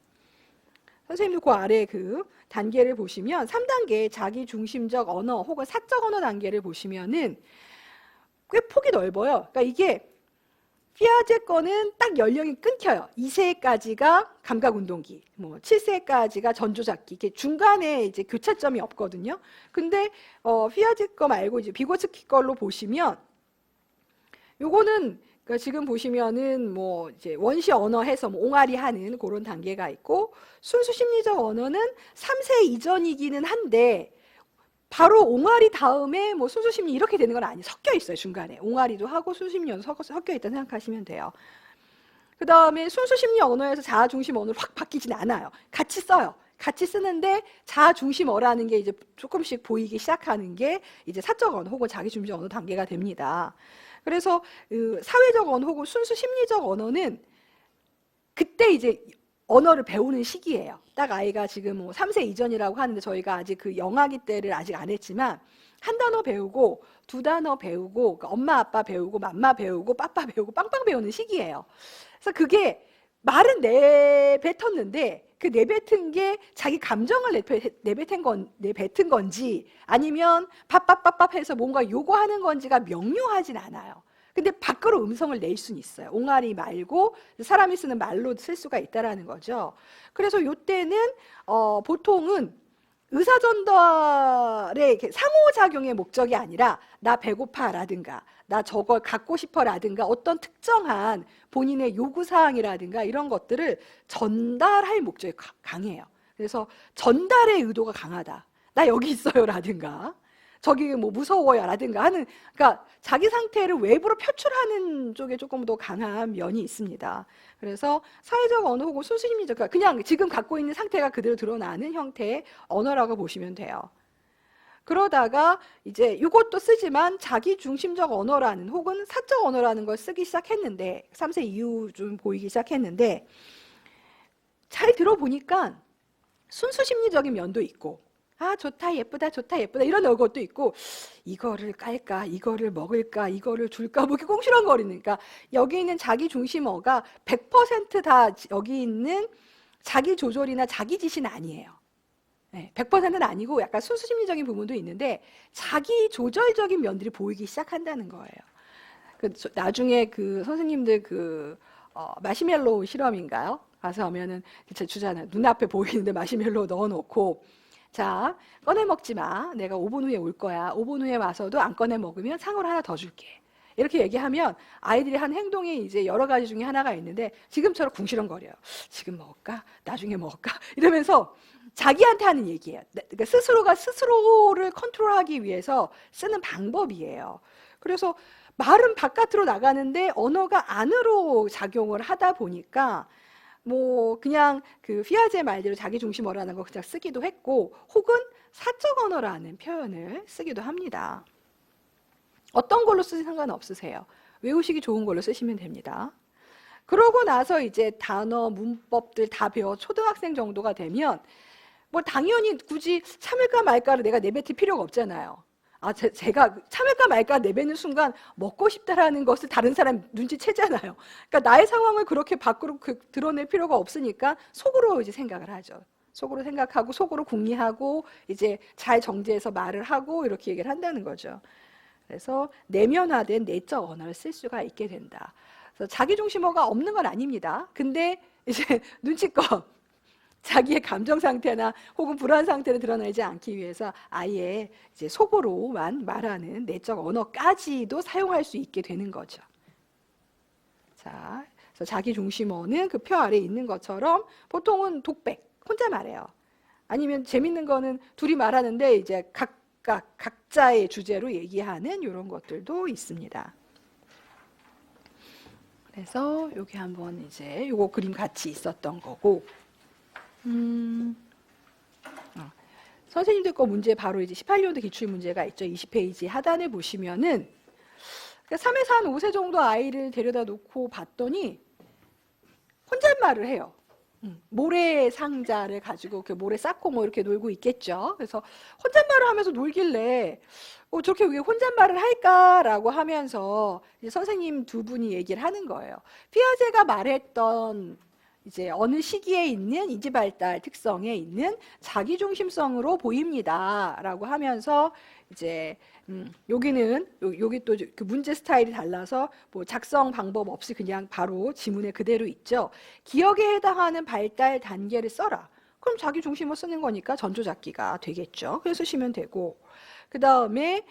선생님도 그 아래 그 단계를 보시면 3단계 자기 중심적 언어 혹은 사적 언어 단계를 보시면은 꽤 폭이 넓어요. 그러니까 이게 피아제 거는 딱 연령이 끊겨요. 2세까지가 감각운동기, 뭐 7세까지가 전조작기. 이게 중간에 이제 교차점이 없거든요. 근데 피아제 거 말고 이제 비고츠키 걸로 보시면 요거는 그러니까 지금 보시면은 뭐 이제 원시 언어 해서 뭐 옹알이 하는 그런 단계가 있고 순수 심리적 언어는 3세 이전이기는 한데 바로 옹알이 다음에 뭐 순수 심리 이렇게 되는 건 아니에요. 섞여 있어요. 중간에 옹알이도 하고 순수 심리도 섞여 있다 생각하시면 돼요. 그 다음에 순수 심리 언어에서 자아 중심 언어로 확 바뀌진 않아요. 같이 써요. 같이 쓰는데 자아 중심어라는 게 이제 조금씩 보이기 시작하는 게 이제 사적 언어 혹은 자기 중심 언어 단계가 됩니다. 그래서 사회적 언어 혹은 순수 심리적 언어는 그때 이제 언어를 배우는 시기예요. 딱 아이가 지금 뭐 3세 이전이라고 하는데 저희가 아직 그 영아기 때를 아직 안 했지만 한 단어 배우고 두 단어 배우고 그러니까 엄마 아빠 배우고 맘마 배우고 빠빠 배우고 빵빵 배우는 시기예요. 그래서 그게 말은 내뱉었는데 그 내뱉은 게 자기 감정을 내뱉은 건지 아니면 pappappap밥 해서 뭔가 요구하는 건지가 명료하진 않아요. 근데 밖으로 음성을 낼 수는 있어요. 옹알이 말고 사람이 쓰는 말로 쓸 수가 있다라는 거죠. 그래서 요때는 보통은 의사전달의 상호작용의 목적이 아니라 나 배고파라든가 나 저걸 갖고 싶어라든가 어떤 특정한 본인의 요구사항이라든가 이런 것들을 전달할 목적이 강해요. 그래서 전달의 의도가 강하다. 나 여기 있어요라든가 저기 뭐 무서워요라든가 하는 그러니까 자기 상태를 외부로 표출하는 쪽에 조금 더 강한 면이 있습니다. 그래서 사회적 언어 혹은 순수심리적 그냥 지금 갖고 있는 상태가 그대로 드러나는 형태의 언어라고 보시면 돼요. 그러다가 이제 이것도 쓰지만 자기 중심적 언어라는 혹은 사적 언어라는 걸 쓰기 시작했는데 3세 이후 좀 보이기 시작했는데 잘 들어보니까 순수 심리적인 면도 있고 아, 좋다, 예쁘다, 좋다, 예쁘다 이런 것도 있고, 이거를 깔까, 이거를 먹을까, 이거를 줄까, 뭐 이렇게 꽁시렁거리니까 여기 있는 자기 중심어가 100%다 여기 있는 자기 조절이나 자기 지시는 아니에요. 네, 100%는 아니고 약간 순수 심리적인 부분도 있는데 자기 조절적인 면들이 보이기 시작한다는 거예요. 나중에 그 선생님들 마시멜로우 실험인가요? 가서 하면은 제 주잖아요. 눈앞에 보이는데 마시멜로우 넣어놓고, 자, 꺼내 먹지 마. 내가 5분 후에 올 거야. 5분 후에 와서도 안 꺼내 먹으면 상으로 하나 더 줄게. 이렇게 얘기하면 아이들이 한 행동이 이제 여러 가지 중에 하나가 있는데 지금처럼 궁시렁거려요. 지금 먹을까? 나중에 먹을까? 이러면서 자기한테 하는 얘기예요. 그러니까 스스로가 스스로를 컨트롤하기 위해서 쓰는 방법이에요. 그래서 말은 바깥으로 나가는데 언어가 안으로 작용을 하다 보니까 뭐 그냥 그 피아제 말대로 자기 중심어라는 거 그냥 쓰기도 했고, 혹은 사적 언어라는 표현을 쓰기도 합니다. 어떤 걸로 쓰지 상관없으세요. 외우시기 좋은 걸로 쓰시면 됩니다. 그러고 나서 이제 단어, 문법들 다 배워 초등학생 정도가 되면 뭐 당연히 굳이 참을까 말까를 내가 내뱉을 필요가 없잖아요. 아, 제가 참을까 말까 내뱉는 순간 먹고 싶다라는 것을 다른 사람 눈치채잖아요. 그러니까 나의 상황을 그렇게 밖으로 드러낼 필요가 없으니까 속으로 이제 생각을 하죠. 속으로 생각하고 속으로 궁리하고 이제 잘 정제해서 말을 하고 이렇게 얘기를 한다는 거죠. 그래서 내면화된 내적 언어를 쓸 수가 있게 된다. 그래서 자기중심어가 없는 건 아닙니다. 근데 이제 눈치껏 자기의 감정 상태나 혹은 불안 상태를 드러내지 않기 위해서 아예 이제 속으로만 말하는 내적 언어까지도 사용할 수 있게 되는 거죠. 자, 그래서 자기중심어는 그 표 아래에 있는 것처럼 보통은 독백, 혼자 말해요. 아니면 재밌는 거는 둘이 말하는데 이제 각자의 주제로 얘기하는 이런 것들도 있습니다. 그래서 여기 한번 이제 요거 그림 같이 있었던 거고, 선생님들 거 문제 바로 이제 18년도 기출 문제가 있죠. 20페이지 하단에 보시면은 3에서 한 5세 정도 아이를 데려다 놓고 봤더니 혼잣말을 해요. 모래 상자를 가지고 그 모래 쌓고 뭐 이렇게 놀고 있겠죠. 그래서 혼잣말을 하면서 놀길래 저렇게 왜 혼잣말을 할까라고 하면서 이제 선생님 두 분이 얘기를 하는 거예요. 피아제가 말했던 이제 어느 시기에 있는 이지발달 특성에 있는 자기중심성으로 보입니다라고 하면서 이제 여기는 여기 또 그 문제 스타일이 달라서 뭐 작성 방법 없이 그냥 바로 지문에 그대로 있죠. 기억에 해당하는 발달 단계를 써라. 그럼 자기중심을 쓰는 거니까 전조잡기가 되겠죠. 그래서 쓰시면 되고, 그 다음에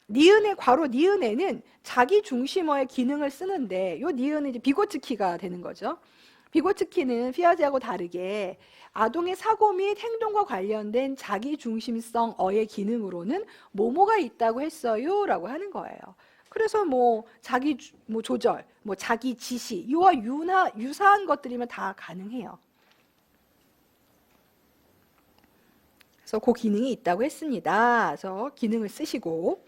니은의 괄호 니은에는 자기중심어의 기능을 쓰는데 요 니은은 이제 비고츠키가 되는 거죠. 비고츠키는 피아제하고 다르게 아동의 사고 및 행동과 관련된 자기중심성어의 기능으로는 뭐뭐가 있다고 했어요 라고 하는 거예요. 그래서 뭐 자기 뭐 조절, 뭐 자기 지시 이와 유사한 것들이면 다 가능해요. 그래서 그 기능이 있다고 했습니다. 그래서 기능을 쓰시고,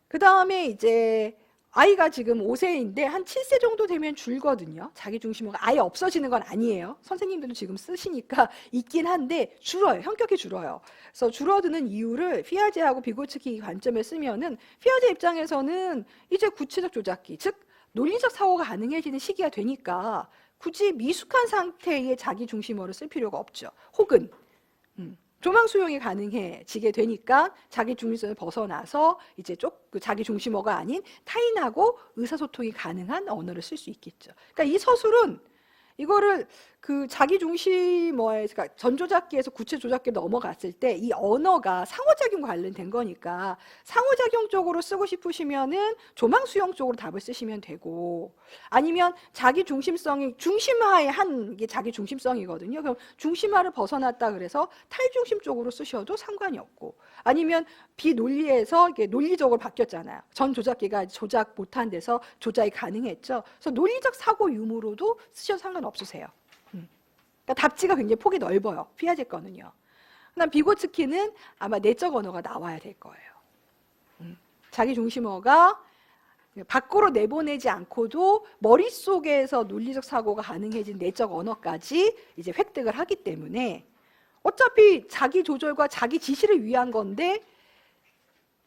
그 다음에 이제 아이가 지금 5세인데 한 7세 정도 되면 줄거든요. 자기중심어가 아예 없어지는 건 아니에요. 선생님들도 지금 쓰시니까 있긴 한데 줄어요. 현격히 줄어요. 그래서 줄어드는 이유를 피아제하고 비고츠키 관점에 쓰면은 피아제 입장에서는 이제 구체적 조작기, 즉 논리적 사고가 가능해지는 시기가 되니까 굳이 미숙한 상태의 자기중심어를 쓸 필요가 없죠. 혹은 조망 수용이 가능해지게 되니까 자기 중심성을 벗어나서 이제 그 자기 중심어가 아닌 타인하고 의사소통이 가능한 언어를 쓸 수 있겠죠. 그러니까 이 서술은 이거를 그 자기 중심어에, 그러니까 전조잡기에서 구체 조작기로 넘어갔을 때 이 언어가 상호작용과 관련된 거니까 상호작용 쪽으로 쓰고 싶으시면은 조망 수용 쪽으로 답을 쓰시면 되고, 아니면 자기 중심성이 중심화의 한 게 자기 중심성이거든요. 그럼 중심화를 벗어났다 그래서 탈중심 쪽으로 쓰셔도 상관이 없고, 아니면 비논리에서 이게 논리적으로 바뀌었잖아요. 전 조작기가 조작 못한 데서 조작이 가능했죠. 그래서 논리적 사고 유무로도 쓰셔도 상관없으세요. 그러니까 답지가 굉장히 폭이 넓어요. 피아제 거는요. 그다음 비고츠키는 아마 내적 언어가 나와야 될 거예요. 자기 중심어가 밖으로 내보내지 않고도 머릿속에서 논리적 사고가 가능해진 내적 언어까지 이제 획득을 하기 때문에 어차피 자기 조절과 자기 지시를 위한 건데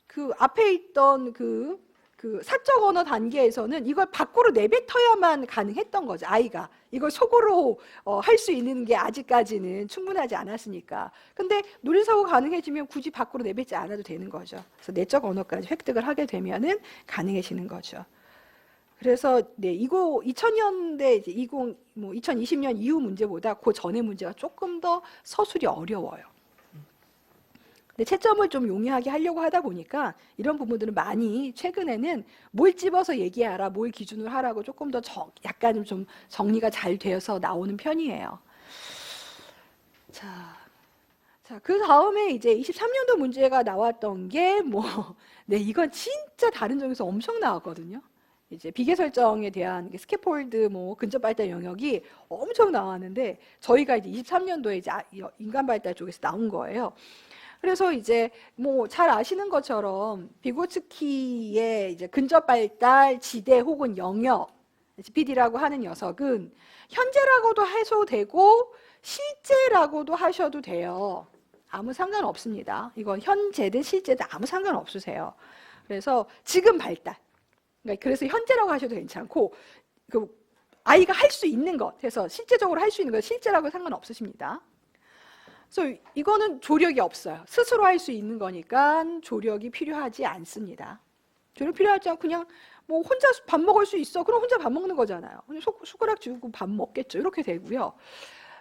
그 앞에 있던 그 사적 언어 단계에서는 이걸 밖으로 내뱉어야만 가능했던 거죠. 아이가 이걸 속으로 할 수 있는 게 아직까지는 충분하지 않았으니까. 근데 논리사고 가능해지면 굳이 밖으로 내뱉지 않아도 되는 거죠. 그래서 내적 언어까지 획득을 하게 되면은 가능해지는 거죠. 그래서 네, 2000년대 이제 2020년 이후 문제보다 그 전의 문제가 조금 더 서술이 어려워요. 근데 채점을 좀 용이하게 하려고 하다 보니까 이런 부분들은 많이 최근에는 뭘 집어서 얘기하라, 뭘 기준으로 하라고 조금 더 약간 좀 정리가 잘 되어서 나오는 편이에요. 자, 그 다음에 이제 23년도 문제가 나왔던 게 네, 이건 진짜 다른 점에서 엄청 나왔거든요. 이제 비계 설정에 대한 스캐폴드 근접 발달 영역이 엄청 나왔는데 저희가 이제 23년도에 이제 인간 발달 쪽에서 나온 거예요. 그래서 이제 잘 아시는 것처럼 비고츠키의 이제 근접 발달 지대 혹은 영역 GPD라고 하는 녀석은 현재라고도 하셔도 되고 실제라고도 하셔도 돼요. 아무 상관 없습니다. 이건 현재든 실제든 아무 상관 없으세요. 그래서 지금 발달. 그래서 현재라고 하셔도 괜찮고 그 아이가 할 수 있는 것 해서 실제적으로 할 수 있는 것 실제라고 상관없으십니다. 그래서 이거는 조력이 없어요. 스스로 할 수 있는 거니까 조력이 필요하지 않습니다. 조력 필요하지 않고 그냥 혼자 밥 먹을 수 있어. 그럼 혼자 밥 먹는 거잖아요. 그냥 숟가락 쥐고 밥 먹겠죠. 이렇게 되고요.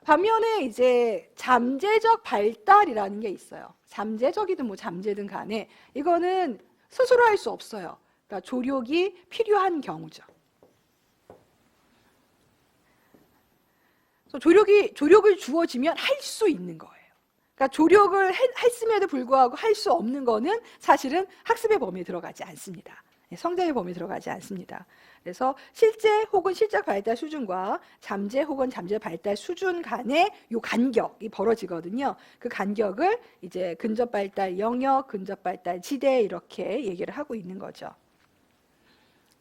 반면에 이제 잠재적 발달이라는 게 있어요. 잠재적이든 잠재든 간에 이거는 스스로 할 수 없어요. 그러니까 조력이 필요한 경우죠. 그래서 조력을 주어지면 할 수 있는 거예요. 그러니까 조력을 했음에도 불구하고 할 수 없는 거는 사실은 학습의 범위에 들어가지 않습니다. 성장의 범위에 들어가지 않습니다. 그래서 실제 혹은 실적 발달 수준과 잠재 혹은 잠재 발달 수준 간의 요 간격이 벌어지거든요. 그 간격을 이제 근접 발달 영역, 근접 발달 지대 이렇게 얘기를 하고 있는 거죠.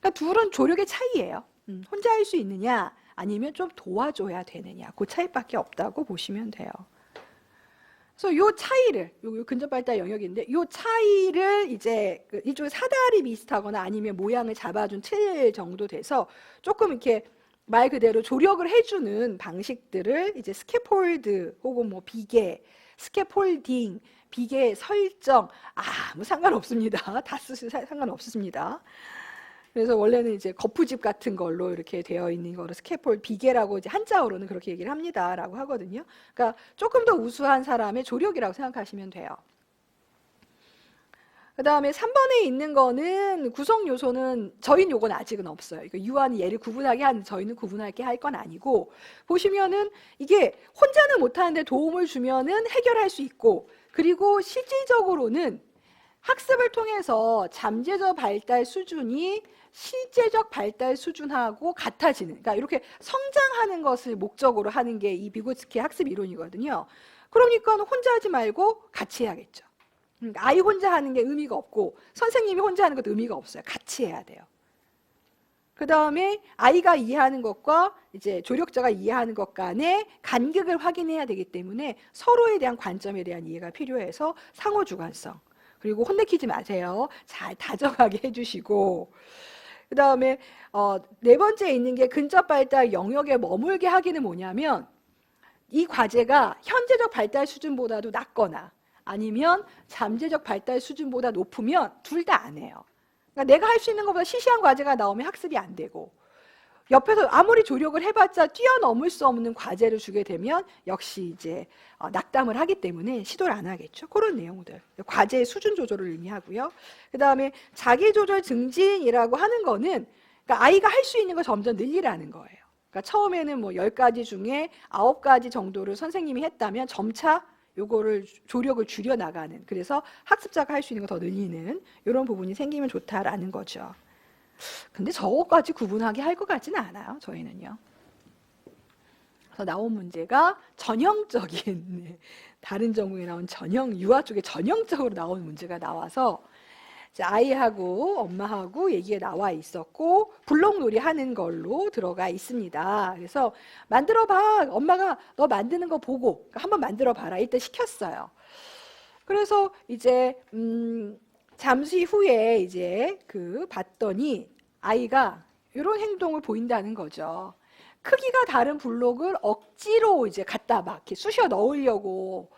그러니까 둘은 조력의 차이예요. 혼자 할 수 있느냐 아니면 좀 도와줘야 되느냐 그 차이밖에 없다고 보시면 돼요. 그래서 요 차이를 요 근접 발달 영역인데 요 차이를 이제 이쪽에 사다리 비슷하거나 아니면 모양을 잡아준 틀 정도 돼서 조금 이렇게 말 그대로 조력을 해주는 방식들을 이제 스캐폴드 혹은 비계, 스캐폴딩, 비계 설정 아무 상관없습니다. 다 쓰셔도 상관없습니다. 그래서 원래는 이제 거푸집 같은 걸로 이렇게 되어 있는 거를 스캐폴 비계라고 이제 한자어로는 그렇게 얘기를 합니다라고 하거든요. 그러니까 조금 더 우수한 사람의 조력이라고 생각하시면 돼요. 그 다음에 3번에 있는 거는 구성 요소는 저희는 요건 아직은 없어요. 그러니까 유아는 얘를 구분하게 하는 저희는 구분하게 할 건 아니고 보시면은 이게 혼자는 못하는데 도움을 주면은 해결할 수 있고 그리고 실질적으로는 학습을 통해서 잠재적 발달 수준이 실제적 발달 수준하고 같아지는 그러니까 이렇게 성장하는 것을 목적으로 하는 게 이 비고츠키의 학습 이론이거든요. 그러니까 혼자 하지 말고 같이 해야겠죠. 그러니까 아이 혼자 하는 게 의미가 없고 선생님이 혼자 하는 것도 의미가 없어요. 같이 해야 돼요. 그 다음에 아이가 이해하는 것과 이제 조력자가 이해하는 것 간의 간극을 확인해야 되기 때문에 서로에 대한 관점에 대한 이해가 필요해서 상호주관성 그리고 혼내키지 마세요. 잘 다정하게 해주시고 그 다음에 네 번째에 있는 게 근접 발달 영역에 머물게 하기는 뭐냐면 이 과제가 현재적 발달 수준보다도 낮거나 아니면 잠재적 발달 수준보다 높으면 둘 다 안 해요. 그러니까 내가 할 수 있는 것보다 시시한 과제가 나오면 학습이 안 되고 옆에서 아무리 조력을 해봤자 뛰어넘을 수 없는 과제를 주게 되면 역시 이제 낙담을 하기 때문에 시도를 안 하겠죠. 그런 내용들. 과제의 수준 조절을 의미하고요. 그 다음에 자기조절 증진이라고 하는 거는 그러니까 아이가 할 수 있는 걸 점점 늘리라는 거예요. 그러니까 처음에는 10가지 중에 9가지 정도를 선생님이 했다면 점차 요거를 조력을 줄여 나가는 그래서 학습자가 할 수 있는 걸 더 늘리는 이런 부분이 생기면 좋다라는 거죠. 근데 저거까지 구분하게 할 것 같지는 않아요. 저희는요. 그래서 나온 문제가 전형적인 다른 전공에 나온 유아 쪽에 전형적으로 나온 문제가 나와서 이제 아이하고 엄마하고 얘기가 나와 있었고 블록놀이 하는 걸로 들어가 있습니다. 그래서 만들어봐. 엄마가 너 만드는 거 보고 한번 만들어봐라. 일단 시켰어요. 그래서 이제 잠시 후에 이제 봤더니 아이가 이런 행동을 보인다는 거죠. 크기가 다른 블록을 억지로 이제 갖다 막 이렇게 쑤셔 넣으려고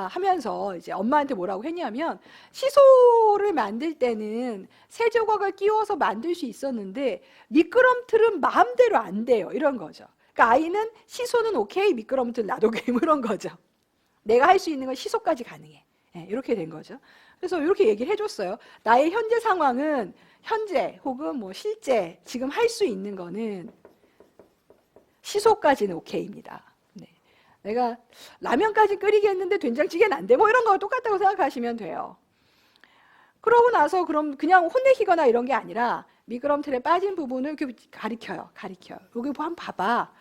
하면서 이제 엄마한테 뭐라고 했냐면 시소를 만들 때는 세 조각을 끼워서 만들 수 있었는데 미끄럼틀은 마음대로 안 돼요. 이런 거죠. 그러니까 아이는 시소는 오케이, 미끄럼틀 놔둬게 이런 거죠. 내가 할 수 있는 건 시소까지 가능해. 네, 이렇게 된 거죠. 그래서 이렇게 얘기를 해줬어요. 나의 현재 상황은 현재 혹은 뭐 실제 지금 할 수 있는 거는 시소까지는 오케이입니다. 네. 내가 라면까지 끓이겠는데 된장찌개는 안 돼. 뭐 이런 거 똑같다고 생각하시면 돼요. 그러고 나서 그럼 그냥 혼내키거나 이런 게 아니라 미끄럼틀에 빠진 부분을 이렇게 가리켜요. 여기 한번 봐봐.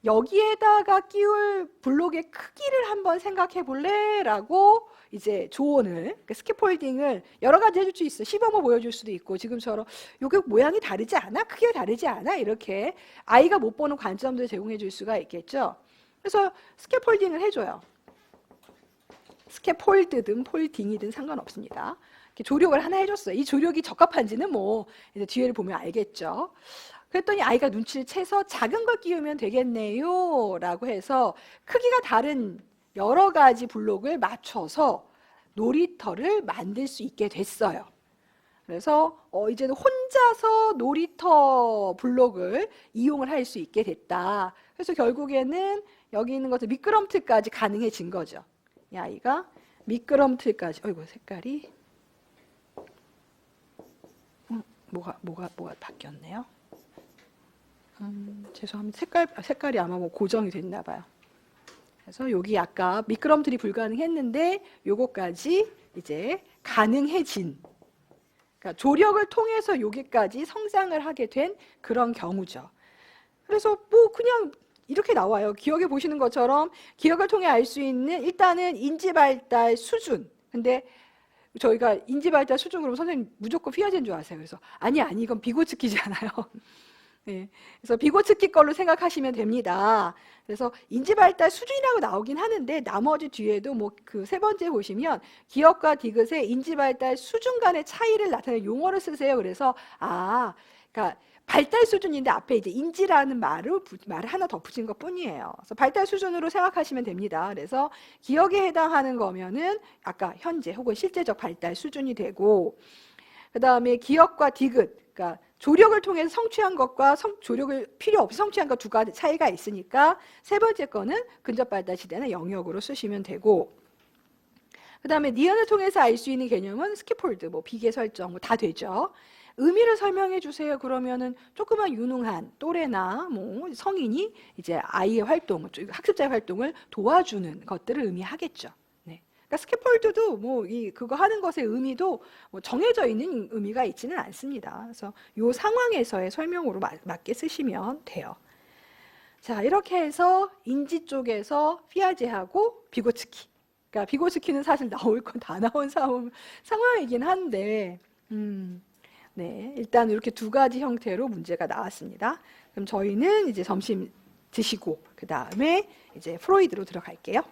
여기에다가 끼울 블록의 크기를 한번 생각해 볼래? 라고 이제 조언을, 스캐폴딩을 여러 가지 해줄 수 있어. 시범을 보여줄 수도 있고, 지금처럼 이게 모양이 다르지 않아? 크기가 다르지 않아? 이렇게 아이가 못 보는 관점도 제공해 줄 수가 있겠죠. 그래서 스캐폴딩을 해줘요. 스캐폴드든 폴딩이든 상관없습니다. 조력을 하나 해줬어요. 이 조력이 적합한지는 뭐 이제 뒤에를 보면 알겠죠. 그랬더니 아이가 눈치를 채서 작은 걸 끼우면 되겠네요 라고 해서 크기가 다른 여러 가지 블록을 맞춰서 놀이터를 만들 수 있게 됐어요. 그래서 이제는 혼자서 놀이터 블록을 이용을 할 수 있게 됐다. 그래서 결국에는 여기 있는 것들 미끄럼틀까지 가능해진 거죠. 이 아이가 미끄럼틀까지, 어이구 색깔이 뭐가 바뀌었네요. 죄송합니다. 색깔이 아마 뭐 고정이 됐나 봐요. 그래서 여기 아까 미끄럼틀이 불가능했는데 요거까지 이제 가능해진, 그러니까 조력을 통해서 여기까지 성장을 하게 된 그런 경우죠. 그래서 뭐 그냥 이렇게 나와요. 기억해 보시는 것처럼 기억을 통해 알 수 있는 일단은 인지 발달 수준. 근데 저희가 인지 발달 수준 그러면 선생님 무조건 피아제인 줄 아세요. 그래서 아니 이건 비고츠키잖아요. 네. 그래서 비고츠키 걸로 생각하시면 됩니다. 그래서 인지 발달 수준이라고 나오긴 하는데 나머지 뒤에도 뭐 세 번째 보시면 기억과 디귿의 인지 발달 수준 간의 차이를 나타내는 용어를 쓰세요. 그래서 그러니까 발달 수준인데 앞에 이제 인지라는 말을 하나 더 붙인 것 뿐이에요. 그래서 발달 수준으로 생각하시면 됩니다. 그래서 기억에 해당하는 거면은 아까 현재 혹은 실제적 발달 수준이 되고, 그 다음에 기억과 디귿, 그러니까 조력을 통해서 성취한 것과 조력을 필요 없이 성취한 것 두 가지 차이가 있으니까 세 번째 거는 근접 발달 시대는 영역으로 쓰시면 되고, 그 다음에 니은을 통해서 알 수 있는 개념은 스캐폴드, 뭐 비계 설정 뭐 다 되죠. 의미를 설명해 주세요. 그러면은 조그만 유능한 또래나 뭐 성인이 이제 아이의 활동, 학습자의 활동을 도와주는 것들을 의미하겠죠. 네. 그러니까 스캐폴드도 뭐 그거 하는 것의 의미도 뭐 정해져 있는 의미가 있지는 않습니다. 그래서 이 상황에서의 설명으로 맞게 쓰시면 돼요. 자, 이렇게 해서 인지 쪽에서 피아제하고 비고츠키. 그러니까 비고츠키는 사실 나올 건 다 나온 상황이긴 한데, 네, 일단 이렇게 두 가지 형태로 문제가 나왔습니다. 그럼 저희는 이제 점심 드시고 그 다음에 이제 프로이드로 들어갈게요.